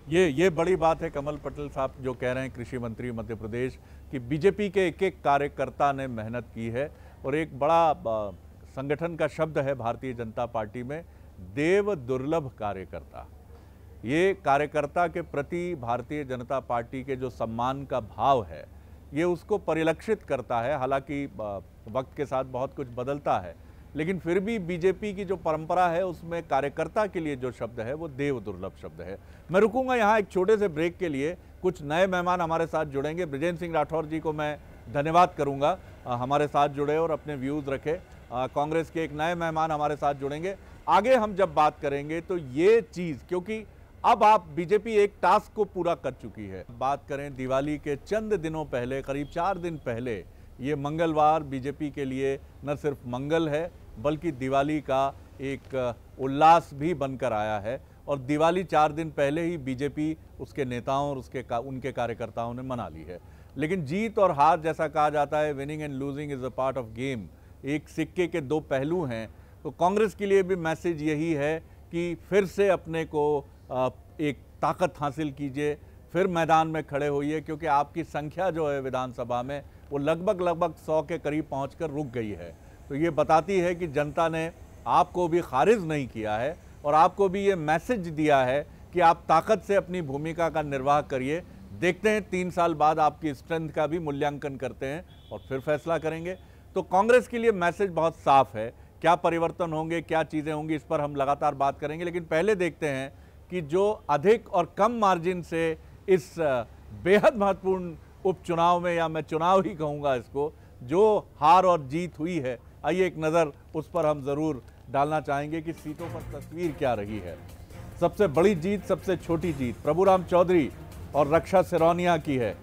ये बड़ी बात है। कमल पटेल साहब जो कह रहे हैं, कृषि मंत्री मध्य प्रदेश, कि बीजेपी के एक कार्यकर्ता ने मेहनत की है। और एक बड़ा संगठन का शब्द है भारतीय जनता पार्टी में, देव दुर्लभ कार्यकर्ता। ये कार्यकर्ता के प्रति भारतीय जनता पार्टी के जो सम्मान का भाव है, ये उसको परिलक्षित करता है। हालांकि वक्त के साथ बहुत कुछ बदलता है, लेकिन फिर भी बीजेपी की जो परंपरा है, उसमें कार्यकर्ता के लिए जो शब्द है वो देव दुर्लभ शब्द है। मैं रुकूंगा यहाँ एक छोटे से ब्रेक के लिए। कुछ नए मेहमान हमारे साथ जुड़ेंगे। ब्रिजेंद्र सिंह राठौर जी को मैं धन्यवाद करूंगा, हमारे साथ जुड़े और अपने व्यूज़ रखे। कांग्रेस के एक नए मेहमान हमारे साथ जुड़ेंगे। आगे हम जब बात करेंगे तो ये चीज़, क्योंकि अब आप बीजेपी एक टास्क को पूरा कर चुकी है। बात करें दिवाली के चंद दिनों पहले, करीब 4 दिन पहले, ये मंगलवार बीजेपी के लिए न सिर्फ मंगल है, बल्कि दिवाली का एक उल्लास भी बनकर आया है। और दिवाली 4 दिन पहले ही बीजेपी, उसके नेताओं और उनके कार्यकर्ताओं ने मना ली है। लेकिन जीत और हार, जैसा कहा जाता है, winning and losing is a part of game, एक सिक्के के 2 पहलू हैं। तो कांग्रेस के लिए भी मैसेज यही है कि फिर से अपने को एक ताकत हासिल कीजिए, फिर मैदान में खड़े होइए, क्योंकि आपकी संख्या जो है विधानसभा में वो लगभग 100 के करीब पहुंचकर रुक गई है। तो ये बताती है कि जनता ने आपको भी खारिज नहीं किया है, और आपको भी ये मैसेज दिया है कि आप ताकत से अपनी भूमिका का निर्वाह करिए। देखते हैं 3 साल बाद आपकी स्ट्रेंथ का भी मूल्यांकन करते हैं और फिर फैसला करेंगे। तो कांग्रेस के लिए मैसेज बहुत साफ है। क्या परिवर्तन होंगे, क्या चीज़ें होंगी, इस पर हम लगातार बात करेंगे। लेकिन पहले देखते हैं कि जो अधिक और कम मार्जिन से इस बेहद महत्वपूर्ण उपचुनाव में, या मैं चुनाव ही कहूँगा इसको, जो हार और जीत हुई है, आइए एक नज़र उस पर हम ज़रूर डालना चाहेंगे कि सीटों पर तस्वीर क्या रही है। सबसे बड़ी जीत, सबसे छोटी जीत प्रभुराम चौधरी और रक्षा सिरौनिया की है।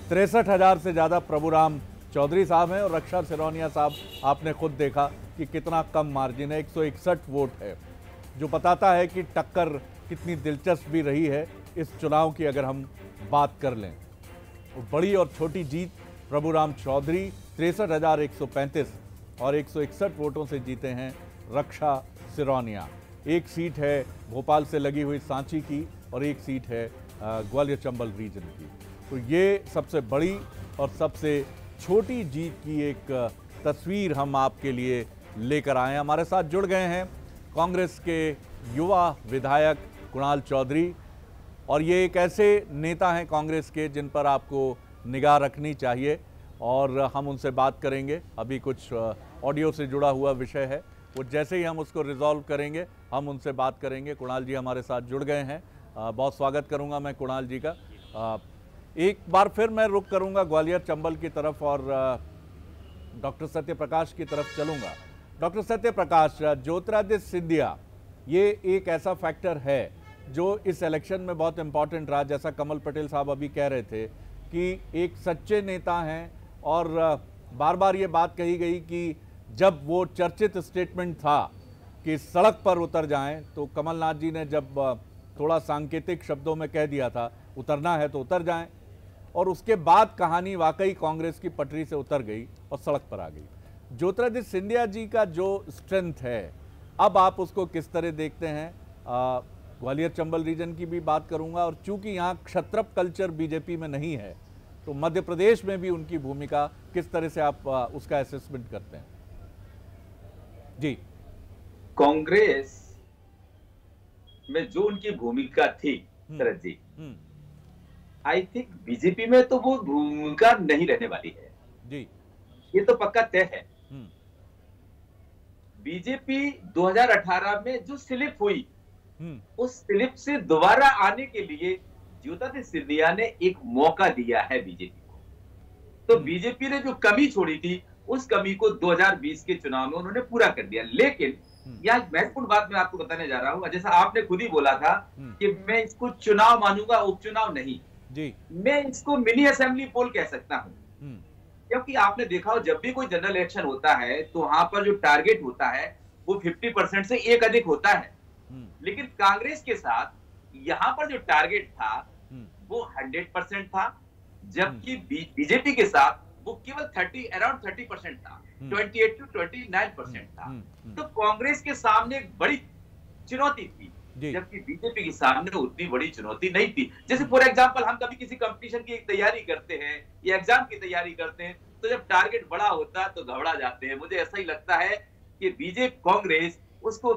63,000 से ज़्यादा प्रभुराम चौधरी साहब हैं, और रक्षा सिरौनिया साहब आपने खुद देखा कि कितना कम मार्जिन है, 161 वोट है, जो बताता है कि टक्कर कितनी दिलचस्प भी रही है इस चुनाव की। अगर हम बात कर लें, बड़ी और छोटी जीत प्रभुराम चौधरी 63,135 और 161 वोटों से जीते हैं रक्षा सिरौनिया। एक सीट है भोपाल से लगी हुई सांची की, और एक सीट है ग्वालियर चंबल रीजन की। तो ये सबसे बड़ी और सबसे छोटी जीत की एक तस्वीर हम आपके लिए लेकर आए हैं। हमारे साथ जुड़ गए हैं कांग्रेस के युवा विधायक कुणाल चौधरी, और ये एक ऐसे नेता हैं कांग्रेस के जिन पर आपको निगाह रखनी चाहिए, और हम उनसे बात करेंगे। अभी कुछ ऑडियो से जुड़ा हुआ विषय है, वो जैसे ही हम उसको रिजॉल्व करेंगे हम उनसे बात करेंगे। कुणाल जी हमारे साथ जुड़ गए हैं, बहुत स्वागत करूंगा मैं कुणाल जी का। एक बार फिर मैं रुक करूंगा ग्वालियर चंबल की तरफ और डॉक्टर सत्यप्रकाश की तरफ चलूंगा। डॉक्टर सत्यप्रकाश, ज्योतिरादित्य सिंधिया ये एक ऐसा फैक्टर है जो इस इलेक्शन में बहुत इंपॉर्टेंट रहा, जैसा कमल पटेल साहब अभी कह रहे थे कि एक सच्चे नेता हैं, और बार बार ये बात कही गई कि जब वो चर्चित स्टेटमेंट था कि सड़क पर उतर जाएं, तो कमलनाथ जी ने जब थोड़ा सांकेतिक शब्दों में कह दिया था उतरना है तो उतर जाएं, और उसके बाद कहानी वाकई कांग्रेस की पटरी से उतर गई और सड़क पर आ गई। ज्योतिरादित्य सिंधिया जी का जो स्ट्रेंथ है, अब आप उसको किस तरह देखते हैं? ग्वालियर चंबल रीजन की भी बात करूंगा, और चूंकि यहाँ क्षत्रप कल्चर बीजेपी में नहीं है, तो मध्य प्रदेश में भी उनकी भूमिका किस तरह से आप उसका असेसमेंट करते हैं? जी, कांग्रेस में जो उनकी भूमिका थी शरद जी, आई थिंक बीजेपी में तो वो भूमिका नहीं रहने वाली है जी, ये तो पक्का तय है। बीजेपी 2018 में जो स्लिप हुई, उस स्लिप से दोबारा आने के लिए ज्योतिरादित्य सिंधिया ने एक मौका दिया है बीजेपी को। तो बीजेपी ने जो कमी छोड़ी थी, उस कमी को 2020 के चुनाव में उन्होंने पूरा कर दिया। लेकिन यह महत्वपूर्ण बात मैं आपको बताने जा रहा हूं, जैसा आपने खुद ही बोला था कि मैं इसको चुनाव मानूंगा, उपचुनाव नहीं जी। मैं इसको मिनी असेंबली पोल कह सकता हूं, क्योंकि आपने देखा हो जब भी कोई जनरल इलेक्शन होता है तो वहां पर जो टारगेट होता है वो 50% से एक अधिक होता है। लेकिन कांग्रेस के साथ यहां पर जो टारगेट था वो 100% था, जबकि बीजेपी के साथ वो केवल अराउंड 30% था, 28 to 29% था। तो कांग्रेस के सामने एक बड़ी चुनौती थी, जबकि बीजेपी के सामने उतनी बड़ी चुनौती नहीं थी। जैसे फॉर एग्जांपल हम कभी किसी कंपटीशन की तैयारी करते हैं या एग्जाम की तैयारी करते हैं, तो जब टारगेट बड़ा होता है तो घबरा जाते हैं। मुझे ऐसा ही लगता है कि बीजेपी कांग्रेस उसको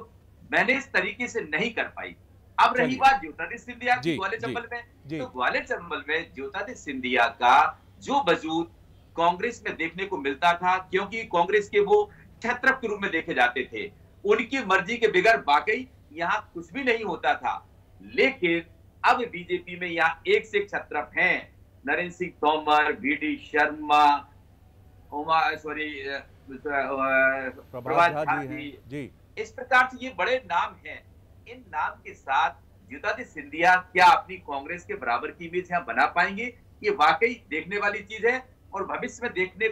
मैनेज तरीके से नहीं कर पाई। अब रही बात ज्योतिरादित्य सिंधिया की ग्वालियर चंबल में, तो ग्वालियर चंबल में ज्योतिरादित्य सिंधिया का जो वजूद कांग्रेस में देखने को मिलता था, क्योंकि कांग्रेस के वो क्षत्रप के रूप में देखे जाते थे। उनकी मर्जी के बगैर वाकई यहाँ कुछ भी नहीं होता था। लेकिन अब बीजेपी में यहाँ एक से क्षत्रप हैं, नरेंद्र सिंह तोमर, बीडी शर्मा, प्रभात झा जी, इस प्रकार से ये बड़े नाम हैं। इन नाम के साथ ज्योतिरादित्य सिंधिया क्या अपनी कांग्रेस के बराबर की इमेज यहाँ बना पाएंगे, ये वाकई देखने वाली चीज है, और भविष्य में देखने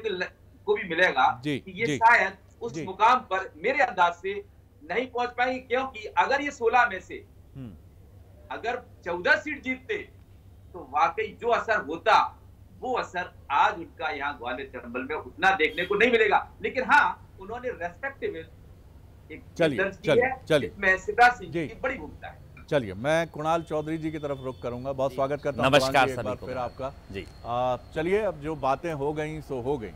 को भी मिलेगा कि ये शायद उस मुकाम पर मेरे अंदाज से नहीं पहुंच पाएंगे। क्योंकि अगर ये 16 में से अगर 14 सीट जीतते तो वाकई जो असर होता वो असर आज उनका यहाँ ग्वालियर चंबल में उतना देखने को नहीं मिलेगा। लेकिन हाँ, उन्होंने रेस्पेक्टेबल एक चलिए शिवराज सिंह की बड़ी भूमिका है। चलिए, मैं कुणाल चौधरी जी की तरफ रुख करूंगा। बहुत स्वागत करता हूं। नमस्कार एक बार फिर आपका जी। चलिए, अब जो बातें हो गई सो हो गई,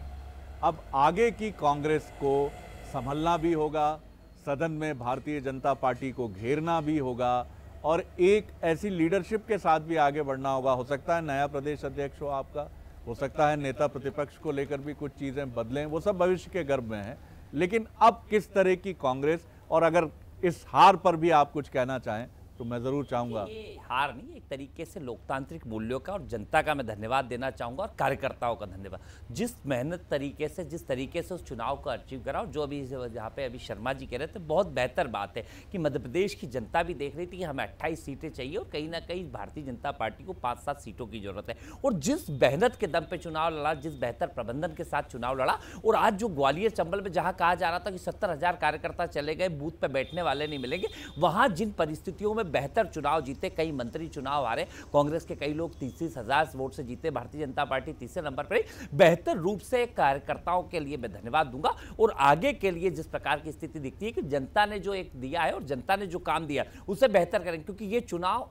अब आगे की कांग्रेस को संभलना भी होगा, सदन में भारतीय जनता पार्टी को घेरना भी होगा, और एक ऐसी लीडरशिप के साथ भी आगे बढ़ना होगा। हो सकता है नया प्रदेश अध्यक्ष हो आपका, हो सकता है नेता प्रतिपक्ष को लेकर भी कुछ चीज़ें बदलें, वो सब भविष्य के गर्भ में है। लेकिन अब किस तरह की कांग्रेस, और अगर इस हार पर भी आप कुछ कहना चाहें तो मैं जरूर चाहूंगा। हार नहीं, एक तरीके से लोकतांत्रिक मूल्यों का और जनता का मैं धन्यवाद देना चाहूंगा, और कार्यकर्ताओं का धन्यवाद, जिस मेहनत तरीके से, जिस तरीके से उस चुनाव को अचीव करा। और जो अभी जहाँ पे अभी शर्मा जी कह रहे थे, बहुत बेहतर बात है कि मध्य प्रदेश की जनता भी देख रही थी कि हमें 28 सीटें चाहिए, और कहीं ना कहीं भारतीय जनता पार्टी को 5-7 सीटों की जरूरत है। और जिस मेहनत के दम पे चुनाव लड़ा, जिस बेहतर प्रबंधन के साथ चुनाव लड़ा, और आज जो ग्वालियर चंबल में जहाँ कहा जा रहा था कि 70,000 कार्यकर्ता चले गए, बूथ पर बैठने वाले नहीं मिलेंगे, वहाँ जिन परिस्थितियों में बेहतर चुनाव जीते, कई मंत्री चुनाव हारे, कांग्रेस के कई लोग 30,000 वोट से जीते, भारतीय जनता पार्टी तीसरे नंबर पर। बेहतर रूप से कार्यकर्ताओं के लिए मैं धन्यवाद दूंगा और आगे के लिए जिस प्रकार की स्थिति दिखती है कि जनता ने जो एक दिया है और जनता ने जो काम दिया उसे बेहतर करेंगे, क्योंकि ये चुनाव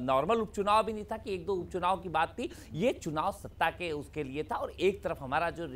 नॉर्मल उपचुनाव भी नहीं था कि एक दो उपचुनाव की बात थी, ये चुनाव सत्ता के उसके लिए था और एक तरफ हमारा जो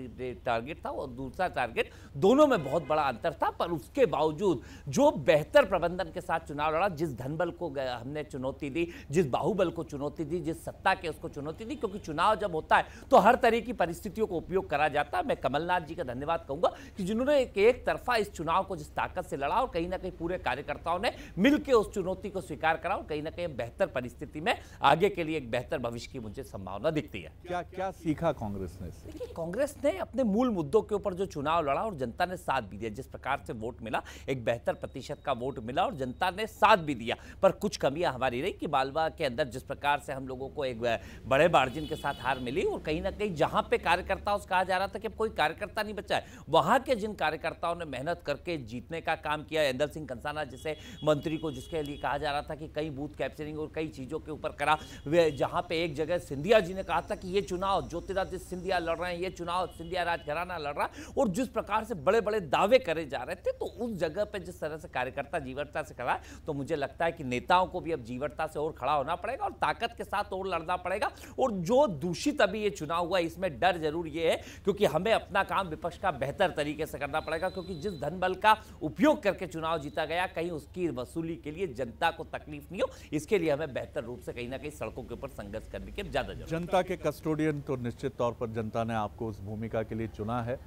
टारगेट था और दूसरा टारगेट, दोनों में बहुत बड़ा अंतर था। पर उसके बावजूद जो बेहतर प्रबंधन के साथ चुनाव लड़ा, जिस धनबल को हमने चुनौती दी, जिस बाहुबल को चुनौती दी, जिस सत्ता के उसको चुनौती दी, क्योंकि चुनाव जब होता है तो हर तरह की परिस्थितियों को उपयोग करा जाता है। मैं कमलनाथ जी का धन्यवाद कहूंगा कि जिन्होंने एक तरफा इस चुनाव को जिस ताकत से लड़ा और कहीं ना कहीं पूरे कार्यकर्ताओं ने मिलकर उस चुनौती को स्वीकार करा और कहीं ना कहीं बेहतर परिस्थिति में आगे के लिए एक बेहतर भविष्य की मुझे संभावना दिखती है। क्या क्या सीखा कांग्रेस ने? देखिए, कांग्रेस ने अपने मूल मुद्दों के ऊपर जो चुनाव लड़ा और जनता ने साथ भी दिया, जिस प्रकार से वोट मिला, एक बेहतर प्रतिशत का वोट मिला और जनता ने साथ भी दिया। पर कुछ कमियां हमारी रही कि मालवा के अंदर जिस प्रकार से हम लोगों को एक बड़े मार्जिन के साथ हार मिली और कहीं ना कहीं जहां पे कार्यकर्ताओं से कहा जा रहा था कि कोई कार्यकर्ता नहीं बचा है, वहां के जिन कार्यकर्ताओं ने मेहनत करके जीतने का काम किया, इंदर सिंह कंसाना जैसे मंत्री को, जिसके लिए कहा जा रहा था कि कई बूथ कैप्चरिंग और कई चीजों के ऊपर करा, वे जहां पे एक जगह सिंधिया जी ने कहा था कि ये चुनाव ज्योतिरादित्य सिंधिया लड़ रहे हैं, ये चुनाव सिंधिया राजघराना लड़ रहा है, और जिस प्रकार से बड़े बड़े दावे करे जा रहे थे, तो उस जगह पे जिस तरह से कार्यकर्ता जीवटता से खड़ा है, तो मुझे लगता है कि नेताओं को भी अब जीवटता से और खड़ा होना पड़ेगा और ताकत के साथ और लड़ना पड़ेगा। और जो दूषित अभी ये चुनाव हुआ, इसमें डर जरूर ये है क्योंकि हमें अपना काम विपक्ष का बेहतर तरीके से करना पड़ेगा, क्योंकि जिस धनबल का उपयोग करके चुनाव जीता गया, कहीं उसकी वसूली के लिए जनता को तकलीफ नहीं हो, इसके लिए हमें बेहतर रूप से कहीं ना कहीं सड़कों के ऊपर संघर्ष करने की ज्यादा जरूरत है। जनता के कस्टोडियन तो निश्चित तौर पर जनता ने आपको उस भूमिका के लिए चुना है।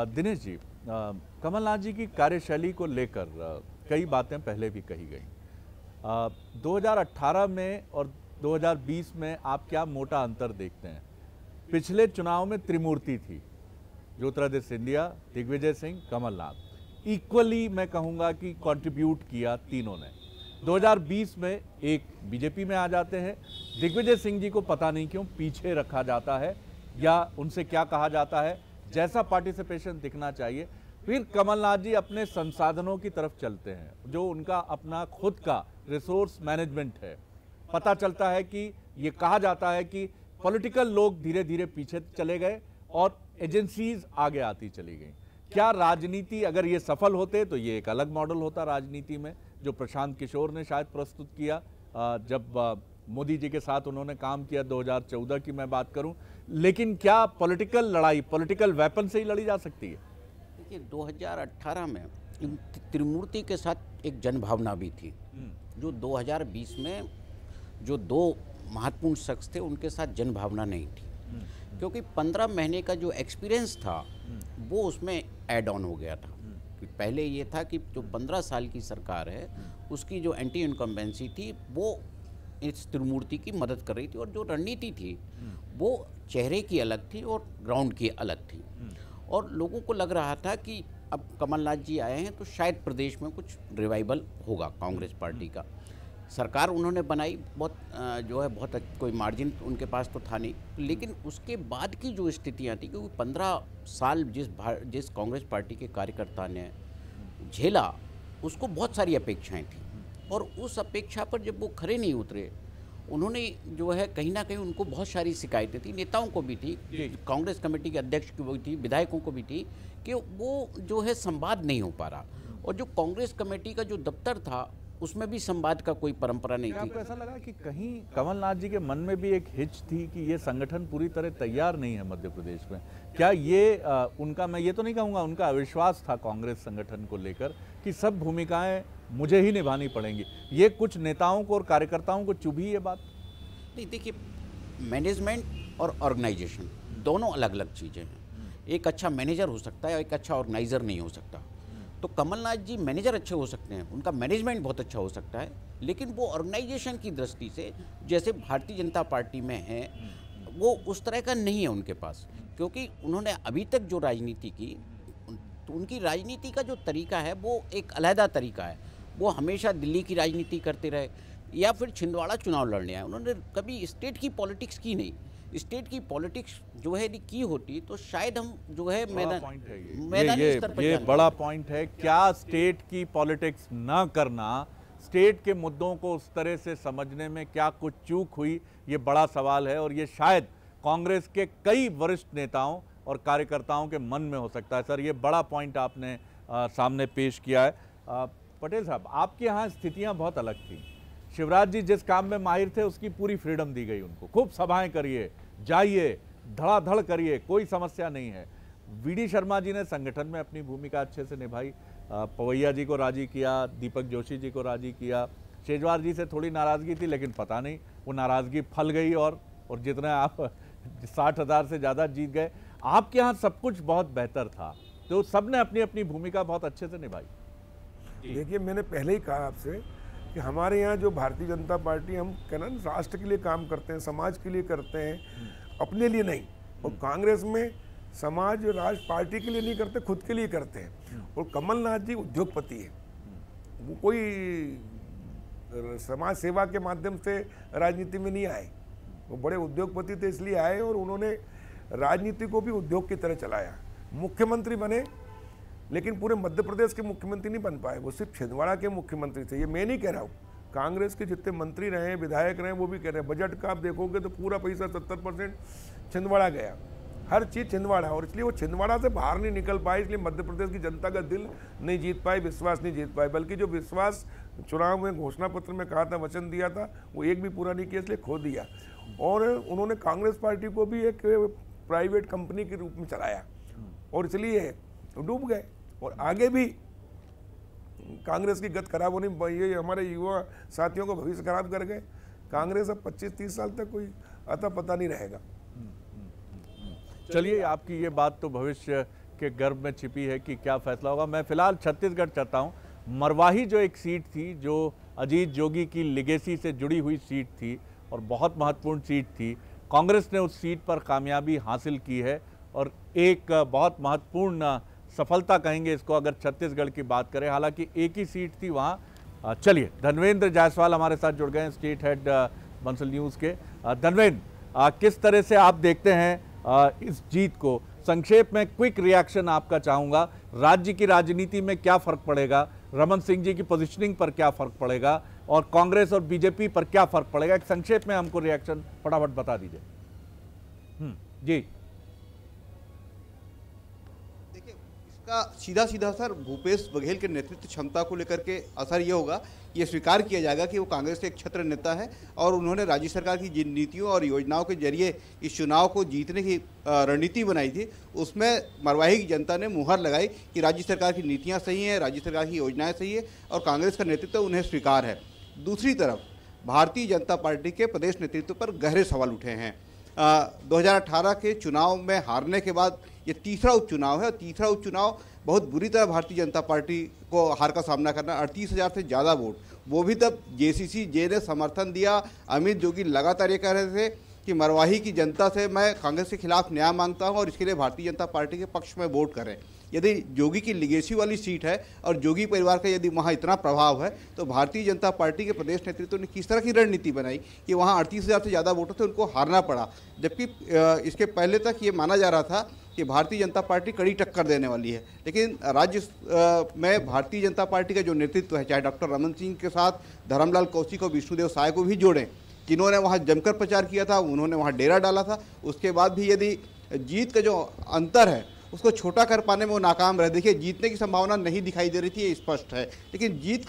दिनेश जी, कमलनाथ जी की कार्यशैली को लेकर कई बातें पहले भी कही गई। 2018 में और 2020 में आप क्या मोटा अंतर देखते हैं? पिछले चुनाव में त्रिमूर्ति थी, ज्योतिरादित्य सिंधिया, दिग्विजय सिंह, कमलनाथ, इक्वली मैं कहूंगा कि कंट्रीब्यूट किया तीनों ने। 2020 में एक बीजेपी में आ जाते हैं, दिग्विजय सिंह जी को पता नहीं क्यों पीछे रखा जाता है या उनसे क्या कहा जाता है, जैसा पार्टिसिपेशन दिखना चाहिए। फिर कमलनाथ जी अपने संसाधनों की तरफ चलते हैं, जो उनका अपना खुद का रिसोर्स मैनेजमेंट है। पता चलता है कि ये कहा जाता है कि पॉलिटिकल लोग धीरे धीरे पीछे चले गए और एजेंसीज आगे आती चली गई। क्या राजनीति, अगर ये सफल होते तो ये एक अलग मॉडल होता राजनीति में, जो प्रशांत किशोर ने शायद प्रस्तुत किया जब मोदी जी के साथ उन्होंने काम किया 2014 की मैं बात करूं। लेकिन क्या पॉलिटिकल लड़ाई पॉलिटिकल वेपन से ही लड़ी जा सकती है? देखिए, 2018 में त्रिमूर्ति के साथ एक जनभावना भी थी, जो 2020 में जो दो महत्वपूर्ण शख्स थे उनके साथ जनभावना नहीं थी, क्योंकि 15 महीने का जो एक्सपीरियंस था वो उसमें ऐड ऑन हो गया था। पहले ये था कि जो 15 साल की सरकार है उसकी जो एंटी इनकम्बेंसी थी वो इस त्रिमूर्ति की मदद कर रही थी, और जो रणनीति थी वो चेहरे की अलग थी और ग्राउंड की अलग थी। और लोगों को लग रहा था कि अब कमलनाथ जी आए हैं तो शायद प्रदेश में कुछ रिवाइवल होगा कांग्रेस पार्टी का। सरकार उन्होंने बनाई, बहुत जो है बहुत कोई मार्जिन उनके पास तो था नहीं, लेकिन उसके बाद की जो स्थितियां थी, क्योंकि 15 साल जिस कांग्रेस पार्टी के कार्यकर्ता ने झेला, उसको बहुत सारी अपेक्षाएं थी, और उस अपेक्षा पर जब वो खरे नहीं उतरे, उन्होंने जो है कहीं ना कहीं उनको बहुत सारी शिकायतें थी, नेताओं को भी थी, कांग्रेस कमेटी के अध्यक्ष की भी थी, विधायकों को भी थी, कि वो जो है संवाद नहीं हो पा रहा, और जो कांग्रेस कमेटी का जो दफ्तर था उसमें भी संवाद का कोई परंपरा नहीं थी। आपको ऐसा लगा कि कहीं कमलनाथ जी के मन में भी एक हिच थी कि ये संगठन पूरी तरह तैयार नहीं है मध्य प्रदेश में? क्या ये उनका, मैं ये तो नहीं कहूँगा उनका अविश्वास था कांग्रेस संगठन को लेकर कि सब भूमिकाएं मुझे ही निभानी पड़ेंगी, ये कुछ नेताओं को और कार्यकर्ताओं को चुभी ये बात? नहीं, देखिए, मैनेजमेंट और ऑर्गेनाइजेशन दोनों अलग अलग चीज़ें हैं। एक अच्छा मैनेजर हो सकता है और एक अच्छा ऑर्गेनाइजर नहीं हो सकता। तो कमलनाथ जी मैनेजर अच्छे हो सकते हैं, उनका मैनेजमेंट बहुत अच्छा हो सकता है, लेकिन वो ऑर्गेनाइजेशन की दृष्टि से जैसे भारतीय जनता पार्टी में है वो उस तरह का नहीं है उनके पास, क्योंकि उन्होंने अभी तक जो राजनीति की, तो उनकी राजनीति का जो तरीका है वो एक अलहदा तरीका है। वो हमेशा दिल्ली की राजनीति करते रहे या फिर छिंदवाड़ा चुनाव लड़ने आए, उन्होंने कभी स्टेट की पॉलिटिक्स की नहीं। स्टेट की पॉलिटिक्स जो है की होती तो शायद हम जो है मैदानी स्तर पर ये बड़ा पॉइंट है। क्या स्टेट की पॉलिटिक्स ना करना स्टेट के मुद्दों को उस तरह से समझने में क्या कुछ चूक हुई, ये बड़ा सवाल है और ये शायद कांग्रेस के कई वरिष्ठ नेताओं और कार्यकर्ताओं के मन में हो सकता है। सर, ये बड़ा पॉइंट आपने सामने पेश किया है। पटेल साहब, आपके यहाँ स्थितियाँ बहुत अलग थी। शिवराज जी जिस काम में माहिर थे उसकी पूरी फ्रीडम दी गई उनको, खूब सभाएं करिए, जाइए, धड़ाधड़ करिए, कोई समस्या नहीं है। वीडी शर्मा जी ने संगठन में अपनी भूमिका अच्छे से निभाई, पवैया जी को राजी किया, दीपक जोशी जी को राजी किया, शेजवार जी से थोड़ी नाराज़गी थी लेकिन पता नहीं वो नाराज़गी फल गई और जितना आप 60,000 से ज़्यादा जीत गए। आपके यहाँ सब कुछ बहुत बेहतर था, तो सबने अपनी अपनी भूमिका बहुत अच्छे से निभाई। देखिए, मैंने पहले ही कहा आपसे कि हमारे यहाँ जो भारतीय जनता पार्टी, हम कहना राष्ट्र के लिए काम करते हैं, समाज के लिए करते हैं, अपने लिए नहीं। और कांग्रेस में समाज राष्ट्र पार्टी के लिए नहीं करते, खुद के लिए करते हैं। और कमलनाथ जी उद्योगपति है, वो कोई समाज सेवा के माध्यम से राजनीति में नहीं आए, वो बड़े उद्योगपति थे, इसलिए आए और उन्होंने राजनीति को भी उद्योग की तरह चलाया। मुख्यमंत्री बने लेकिन पूरे मध्य प्रदेश के मुख्यमंत्री नहीं बन पाए, वो सिर्फ छिंदवाड़ा के मुख्यमंत्री थे। ये मैं नहीं कह रहा हूँ, कांग्रेस के जितने मंत्री रहे, विधायक रहे, वो भी कह रहे हैं। बजट का आप देखोगे तो पूरा पैसा 70% छिंदवाड़ा गया, हर चीज़ छिंदवाड़ा। और इसलिए वो छिंदवाड़ा से बाहर नहीं निकल पाए, इसलिए मध्य प्रदेश की जनता का दिल नहीं जीत पाए, विश्वास नहीं जीत पाए। बल्कि जो विश्वास चुनाव में घोषणा पत्र में कहा था, वचन दिया था, वो एक भी पूरा नहीं किया, इसलिए खो दिया। और उन्होंने कांग्रेस पार्टी को भी एक प्राइवेट कंपनी के रूप में चलाया और इसलिए डूब गए। और आगे भी कांग्रेस की गत खराब होनी, ये हमारे युवा साथियों को भविष्य खराब कर गए। कांग्रेस अब 25-30 साल तक कोई अता पता नहीं रहेगा। चलिए, आपकी ये बात तो भविष्य के गर्भ में छिपी है कि क्या फैसला होगा। मैं फिलहाल छत्तीसगढ़ चाहता हूँ। मरवाही जो एक सीट थी, जो अजीत जोगी की लिगेसी से जुड़ी हुई सीट थी और बहुत महत्वपूर्ण सीट थी, कांग्रेस ने उस सीट पर कामयाबी हासिल की है और एक बहुत महत्वपूर्ण सफलता कहेंगे इसको अगर छत्तीसगढ़ की बात करें। हालांकि एक ही सीट थी वहाँ। चलिए, धनवेंद्र जायसवाल हमारे साथ जुड़ गए हैं, स्टेट हेड बंसल न्यूज़ के। धनवेंद्र, किस तरह से आप देखते हैं इस जीत को? संक्षेप में क्विक रिएक्शन आपका चाहूँगा। राज्य की राजनीति में क्या फ़र्क पड़ेगा, रमन सिंह जी की पोजिशनिंग पर क्या फ़र्क पड़ेगा और कांग्रेस और बीजेपी पर क्या फ़र्क पड़ेगा? एक संक्षेप में हमको रिएक्शन फटाफट बता दीजिए। जी। का सीधा सीधा असर भूपेश बघेल के नेतृत्व क्षमता को लेकर के असर ये होगा, ये स्वीकार किया जाएगा कि वो कांग्रेस के एक छत्र नेता है और उन्होंने राज्य सरकार की जिन नीतियों और योजनाओं के जरिए इस चुनाव को जीतने की रणनीति बनाई थी, उसमें मरवाही की जनता ने मुहर लगाई कि राज्य सरकार की नीतियाँ सही हैं, राज्य सरकार की योजनाएँ सही है और कांग्रेस का नेतृत्व उन्हें स्वीकार है। दूसरी तरफ भारतीय जनता पार्टी के प्रदेश नेतृत्व पर गहरे सवाल उठे हैं। 2018 के चुनाव में हारने के बाद ये तीसरा उपचुनाव है और तीसरा उपचुनाव बहुत बुरी तरह भारतीय जनता पार्टी को हार का सामना करना। 38,000 से ज़्यादा वोट, वो भी तब जेसीसी जे ने समर्थन दिया। अमित जोगी लगातार ये कह रहे थे कि मरवाही की जनता से मैं कांग्रेस के खिलाफ न्याय मांगता हूं और इसके लिए भारतीय जनता पार्टी के पक्ष में वोट करें। यदि जोगी की लिगेसी वाली सीट है और जोगी परिवार का यदि वहाँ इतना प्रभाव है तो भारतीय जनता पार्टी के प्रदेश नेतृत्व ने किस तरह की रणनीति बनाई कि वहाँ 38,000 से ज़्यादा वोटों से उनको हारना पड़ा, जबकि इसके पहले तक ये माना जा रहा था कि भारतीय जनता पार्टी कड़ी टक्कर देने वाली है। लेकिन राज्य में भारतीय जनता पार्टी का जो नेतृत्व है, चाहे डॉक्टर रमन सिंह के साथ धर्मलाल कौशिक और विष्णुदेव साय को भी जोड़ें, जिन्होंने वहाँ जमकर प्रचार किया था, उन्होंने वहाँ डेरा डाला था, उसके बाद भी यदि जीत का जो अंतर है उसको छोटा कर पाने में वो नाकाम रहे। देखिए, जीतने की संभावना नहीं दिखाई दे रही थी, ये स्पष्ट है, लेकिन जीत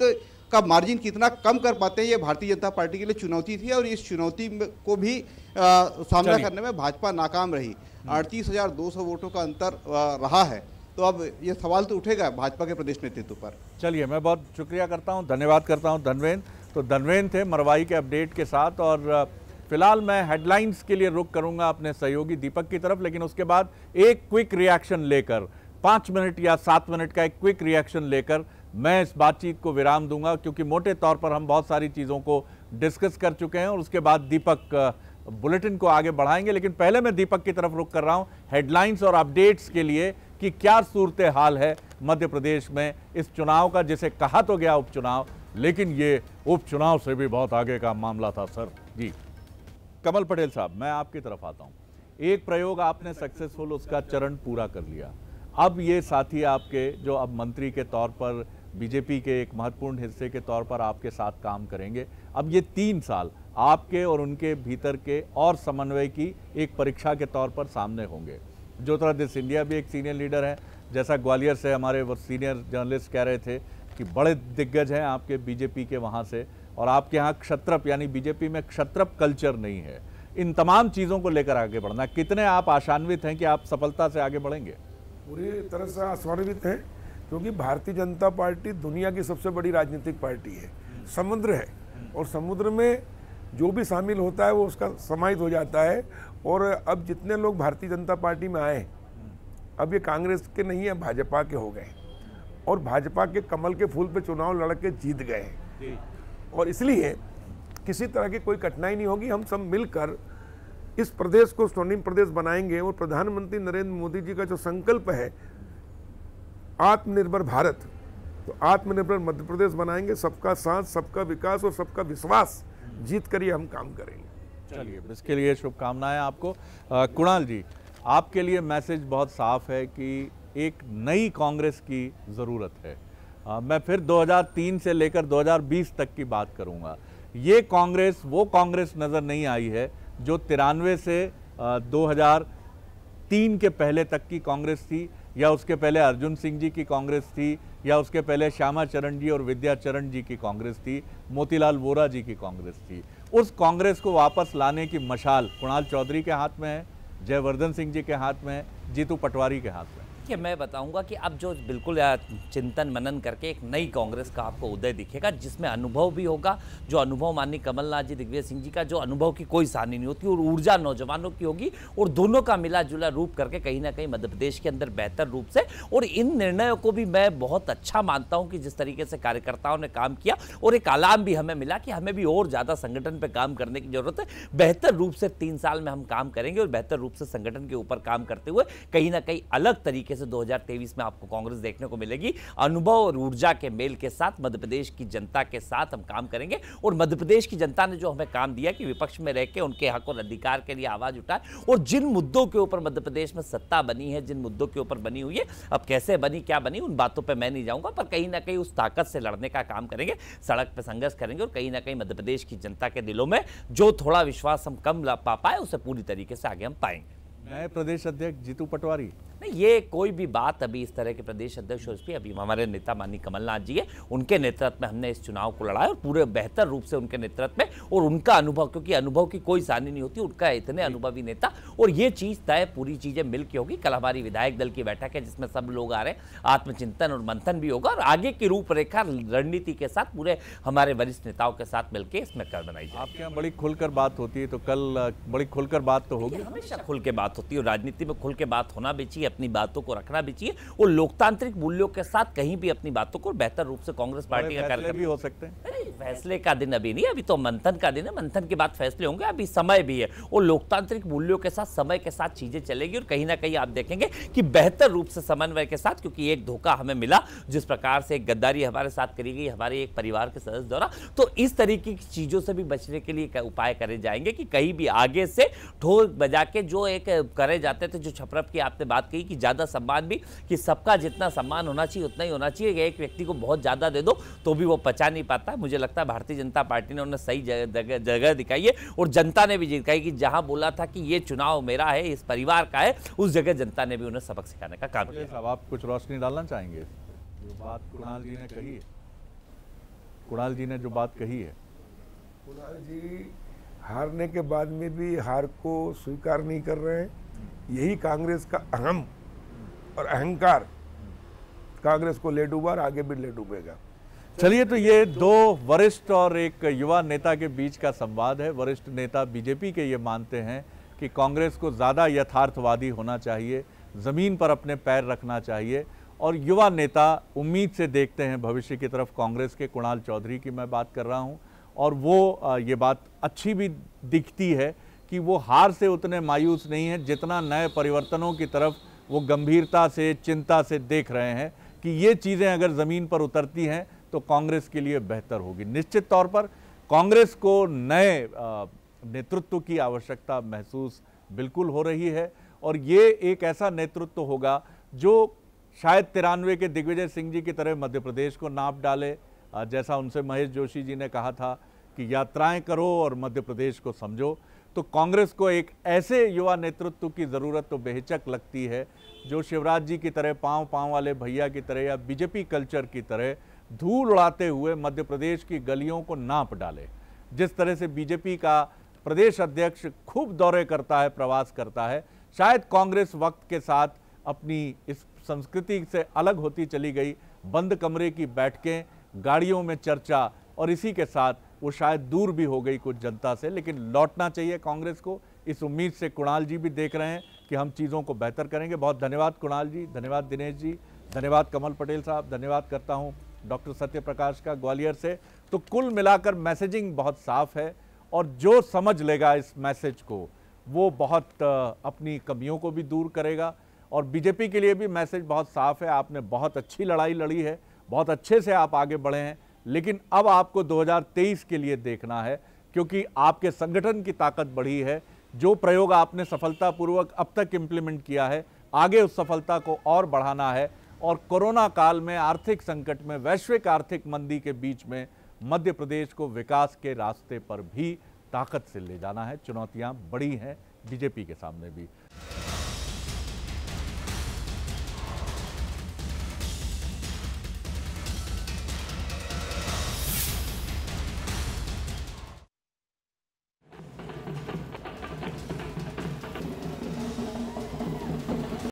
का मार्जिन कितना कम कर पाते हैं ये भारतीय जनता पार्टी के लिए चुनौती थी और इस चुनौती को भी सामना करने में भाजपा नाकाम रही। 38,200 वोटों का अंतर रहा है, तो अब ये सवाल तो उठेगा भाजपा के प्रदेश नेतृत्व पर। चलिए, मैं बहुत शुक्रिया करता हूँ, धन्यवाद करता हूँ धनवेंद्र। तो धनवेंद्र थे मरवाही के अपडेट के साथ और फिलहाल मैं हेडलाइंस के लिए रुख करूंगा अपने सहयोगी दीपक की तरफ, लेकिन उसके बाद एक क्विक रिएक्शन लेकर 5 मिनट या 7 मिनट का एक क्विक रिएक्शन लेकर मैं इस बातचीत को विराम दूंगा, क्योंकि मोटे तौर पर हम बहुत सारी चीज़ों को डिस्कस कर चुके हैं और उसके बाद दीपक बुलेटिन को आगे बढ़ाएंगे। लेकिन पहले मैं दीपक की तरफ रुख कर रहा हूं हेडलाइंस और अपडेट्स के लिए कि क्या सूरत हाल है मध्य प्रदेश में इस चुनाव का, जिसे कहा तो गया उपचुनाव, लेकिन ये उपचुनाव से भी बहुत आगे का मामला था। सर जी, कमल पटेल साहब, मैं आपकी तरफ आता हूं। एक प्रयोग आपने सक्सेसफुल उसका चरण पूरा कर लिया, अब ये साथी आपके जो अब मंत्री के तौर पर बीजेपी के एक महत्वपूर्ण हिस्से के तौर पर आपके साथ काम करेंगे। अब ये 3 साल आपके और उनके भीतर के और समन्वय की एक परीक्षा के तौर पर सामने होंगे। ज्योतिरादित्य सिंधिया भी एक सीनियर लीडर है, जैसा ग्वालियर से हमारे सीनियर जर्नलिस्ट कह रहे थे कि बड़े दिग्गज हैं आपके बीजेपी के वहाँ से, और आपके यहाँ क्षत्रप यानी बीजेपी में क्षत्रप कल्चर नहीं है। इन तमाम चीज़ों को लेकर आगे बढ़ना, कितने आप आशान्वित हैं कि आप सफलता से आगे बढ़ेंगे? पूरी तरह से आशान्वित हैं, क्योंकि भारतीय जनता पार्टी दुनिया की सबसे बड़ी राजनीतिक पार्टी है, समुद्र है, और समुद्र में जो भी शामिल होता है वो उसका समाहित हो जाता है। और अब जितने लोग भारतीय जनता पार्टी में आए, अब ये कांग्रेस के नहीं है, भाजपा के हो गए, और भाजपा के कमल के फूल पे चुनाव लड़ के जीत गए, और इसलिए किसी तरह की कोई कठिनाई नहीं होगी। हम सब मिलकर इस प्रदेश को स्वर्णिम प्रदेश बनाएंगे, और प्रधानमंत्री नरेंद्र मोदी जी का जो संकल्प है आत्मनिर्भर भारत, तो आत्मनिर्भर मध्य प्रदेश बनाएंगे। सबका साथ, सबका विकास और सबका विश्वास जीत कर ये हम काम करेंगे। चलिए, इसके लिए शुभकामनाएं आपको। कुणाल जी, आपके लिए मैसेज बहुत साफ है कि एक नई कांग्रेस की ज़रूरत है। मैं फिर 2003 से लेकर 2020 तक की बात करूंगा। ये कांग्रेस वो कांग्रेस नज़र नहीं आई है जो 93 से 2003 के पहले तक की कांग्रेस थी, या उसके पहले अर्जुन सिंह जी की कांग्रेस थी, या उसके पहले श्यामा चरण जी और विद्या चरण जी की कांग्रेस थी, मोतीलाल वोरा जी की कांग्रेस थी। उस कांग्रेस को वापस लाने की मशाल कुणाल चौधरी के हाथ में है, जयवर्धन सिंह जी के हाथ में है, जीतू पटवारी के हाथ में। कि मैं बताऊंगा कि अब जो बिल्कुल चिंतन मनन करके एक नई कांग्रेस का आपको उदय दिखेगा, जिसमें अनुभव भी होगा, जो अनुभव माननीय कमलनाथ जी, दिग्विजय सिंह जी का जो अनुभव की कोई सानी नहीं होती, और ऊर्जा नौजवानों की होगी, और दोनों का मिला जुला रूप करके कहीं ना कहीं मध्य प्रदेश के अंदर बेहतर रूप से। और इन निर्णयों को भी मैं बहुत अच्छा मानता हूं कि जिस तरीके से कार्यकर्ताओं ने काम किया, और एक आलाम भी हमें मिला कि हमें भी और ज़्यादा संगठन पर काम करने की जरूरत है। बेहतर रूप से 3 साल में हम काम करेंगे, और बेहतर रूप से संगठन के ऊपर काम करते हुए कहीं ना कहीं अलग तरीके से 2023 में आपको कांग्रेस देखने को मिलेगी। अनुभव और ऊर्जा के मेल के साथ मध्य प्रदेश की जनता के साथ हम काम करेंगे, और मध्य प्रदेश की जनता ने जो हमें काम दिया कि विपक्ष में रह के उनके हक और अधिकार के लिए आवाज उठाए, और जिन मुद्दों के ऊपर मध्य प्रदेश में सत्ता बनी है, जिन मुद्दों के ऊपर बनी हुई है, अब कैसे बनी, क्या बनी, उन बातों पर मैं नहीं जाऊंगा, पर कहीं ना कहीं उस ताकत से लड़ने का काम करेंगे, सड़क पर संघर्ष करेंगे, और कहीं ना कहीं मध्य प्रदेश की जनता के दिलों में जो थोड़ा विश्वास हम कम ला पा पाए, उसे पूरी तरीके से आगे हम पाएंगे। नए प्रदेश अध्यक्ष जीतू पटवारी, नहीं, ये कोई भी बात अभी इस तरह के प्रदेश अध्यक्ष अभी हमारे नेता माननीय कमलनाथ जी है, उनके नेतृत्व में हमने इस चुनाव को लड़ा है, और पूरे बेहतर रूप से उनके नेतृत्व में, और उनका अनुभव, क्योंकि अनुभव की कोई सानी नहीं होती, उनका इतने अनुभवी नेता, और ये चीज तय पूरी चीजें मिल के होगी। कल हमारी विधायक दल की बैठक है जिसमें सब लोग आ रहे हैं, आत्मचिंतन और मंथन भी होगा, और आगे की रूपरेखा रणनीति के साथ पूरे हमारे वरिष्ठ नेताओं के साथ मिलकर इसमें कर बनाई जाए। आपके यहाँ बड़ी खुलकर बात होती है, तो कल बड़ी खुलकर बात तो होगी। हमेशा खुल के बात होती है, और राजनीति में खुल के बात होना भी चाहिए, अपनी बातों को रखना भी चाहिए, और लोकतांत्रिक मूल्यों के साथ कहीं भी अपनी बातों को बेहतर रूप से कांग्रेस पार्टी का कार्यक्रम भी हो सकते हैं। फैसले का दिन अभी नहीं, अभी तो मंथन का दिन है, मंथन के बाद फैसले होंगे, अभी समय भी है, और लोकतांत्रिक मूल्यों के साथ समय के साथ चीजें चलेगी, और कहीं ना कहीं आप देखेंगे कि बेहतर रूप से समन्वय के साथ, क्योंकि एक धोखा हमें मिला, जिस प्रकार से एक गद्दारी हमारे साथ करी गई हमारे एक परिवार के सदस्य द्वारा, तो इस तरीके की चीजों से भी बचने के लिए उपाय करे जाएंगे कि कहीं भी आगे से ढोल बजा के जो एक करे जाते थे, जो छपरप की आपने बात कही कि ज्यादा सम्मान भी, कि सबका जितना सम्मान होना चाहिए उतना ही होना चाहिए, एक व्यक्ति को बहुत ज्यादा दे दो तो भी वो पचा नहीं पाता। मुझे लगता है भारतीय जनता पार्टी ने उन्हें सही जगह दिखाई है, और जनता ने भी दिखाई कि जहां बोला था कि ये चुनाव मेरा है, इस परिवार का है, उस जगह जनता ने भी उन्हें सबक सिखाने का काम किया। साहब, आप कुछ रोशनी डालना चाहेंगे जो बात कुणाल जी ने कही है? कुणाल जी ने जो बात कही है, कुणाल जी हारने के बाद में भी हार को स्वीकार नहीं कर रहे हैं, यही कांग्रेस का अहम और अहंकार कांग्रेस को ले डूबा और आगे भी ले डूबेगा। चलिए, तो ये दो वरिष्ठ और एक युवा नेता के बीच का संवाद है। वरिष्ठ नेता बीजेपी के ये मानते हैं कि कांग्रेस को ज़्यादा यथार्थवादी होना चाहिए, ज़मीन पर अपने पैर रखना चाहिए, और युवा नेता उम्मीद से देखते हैं भविष्य की तरफ कांग्रेस के, कुणाल चौधरी की मैं बात कर रहा हूँ, और वो ये बात अच्छी भी दिखती है कि वो हार से उतने मायूस नहीं हैं जितना नए परिवर्तनों की तरफ वो गंभीरता से, चिंता से देख रहे हैं कि ये चीज़ें अगर ज़मीन पर उतरती हैं तो कांग्रेस के लिए बेहतर होगी। निश्चित तौर पर कांग्रेस को नए नेतृत्व की आवश्यकता महसूस बिल्कुल हो रही है, और ये एक ऐसा नेतृत्व होगा जो शायद 93 के दिग्विजय सिंह जी की तरह मध्य प्रदेश को नाप डाले, जैसा उनसे महेश जोशी जी ने कहा था कि यात्राएं करो और मध्य प्रदेश को समझो। तो कांग्रेस को एक ऐसे युवा नेतृत्व की ज़रूरत तो बेहिचक लगती है जो शिवराज जी की तरह पाँव वाले भैया की तरह या बीजेपी कल्चर की तरह धूल उड़ाते हुए मध्य प्रदेश की गलियों को नाप डाले। जिस तरह से बीजेपी का प्रदेश अध्यक्ष खूब दौरे करता है, प्रवास करता है, शायद कांग्रेस वक्त के साथ अपनी इस संस्कृति से अलग होती चली गई। बंद कमरे की बैठकें, गाड़ियों में चर्चा, और इसी के साथ वो शायद दूर भी हो गई कुछ जनता से। लेकिन लौटना चाहिए कांग्रेस को, इस उम्मीद से कुणाल जी भी देख रहे हैं कि हम चीज़ों को बेहतर करेंगे। बहुत धन्यवाद कुणाल जी, धन्यवाद दिनेश जी, धन्यवाद कमल पटेल साहब, धन्यवाद करता हूँ डॉक्टर सत्यप्रकाश का ग्वालियर से। तो कुल मिलाकर मैसेजिंग बहुत साफ है और जो समझ लेगा इस मैसेज को वो बहुत अपनी कमियों को भी दूर करेगा। और बीजेपी के लिए भी मैसेज बहुत साफ है, आपने बहुत अच्छी लड़ाई लड़ी है, बहुत अच्छे से आप आगे बढ़े हैं, लेकिन अब आपको 2023 के लिए देखना है, क्योंकि आपके संगठन की ताकत बढ़ी है। जो प्रयोग आपने सफलतापूर्वक अब तक इम्प्लीमेंट किया है, आगे उस सफलता को और बढ़ाना है। और कोरोना काल में, आर्थिक संकट में, वैश्विक आर्थिक मंदी के बीच में मध्य प्रदेश को विकास के रास्ते पर भी ताकत से ले जाना है। चुनौतियां बड़ी हैं बीजेपी के सामने भी।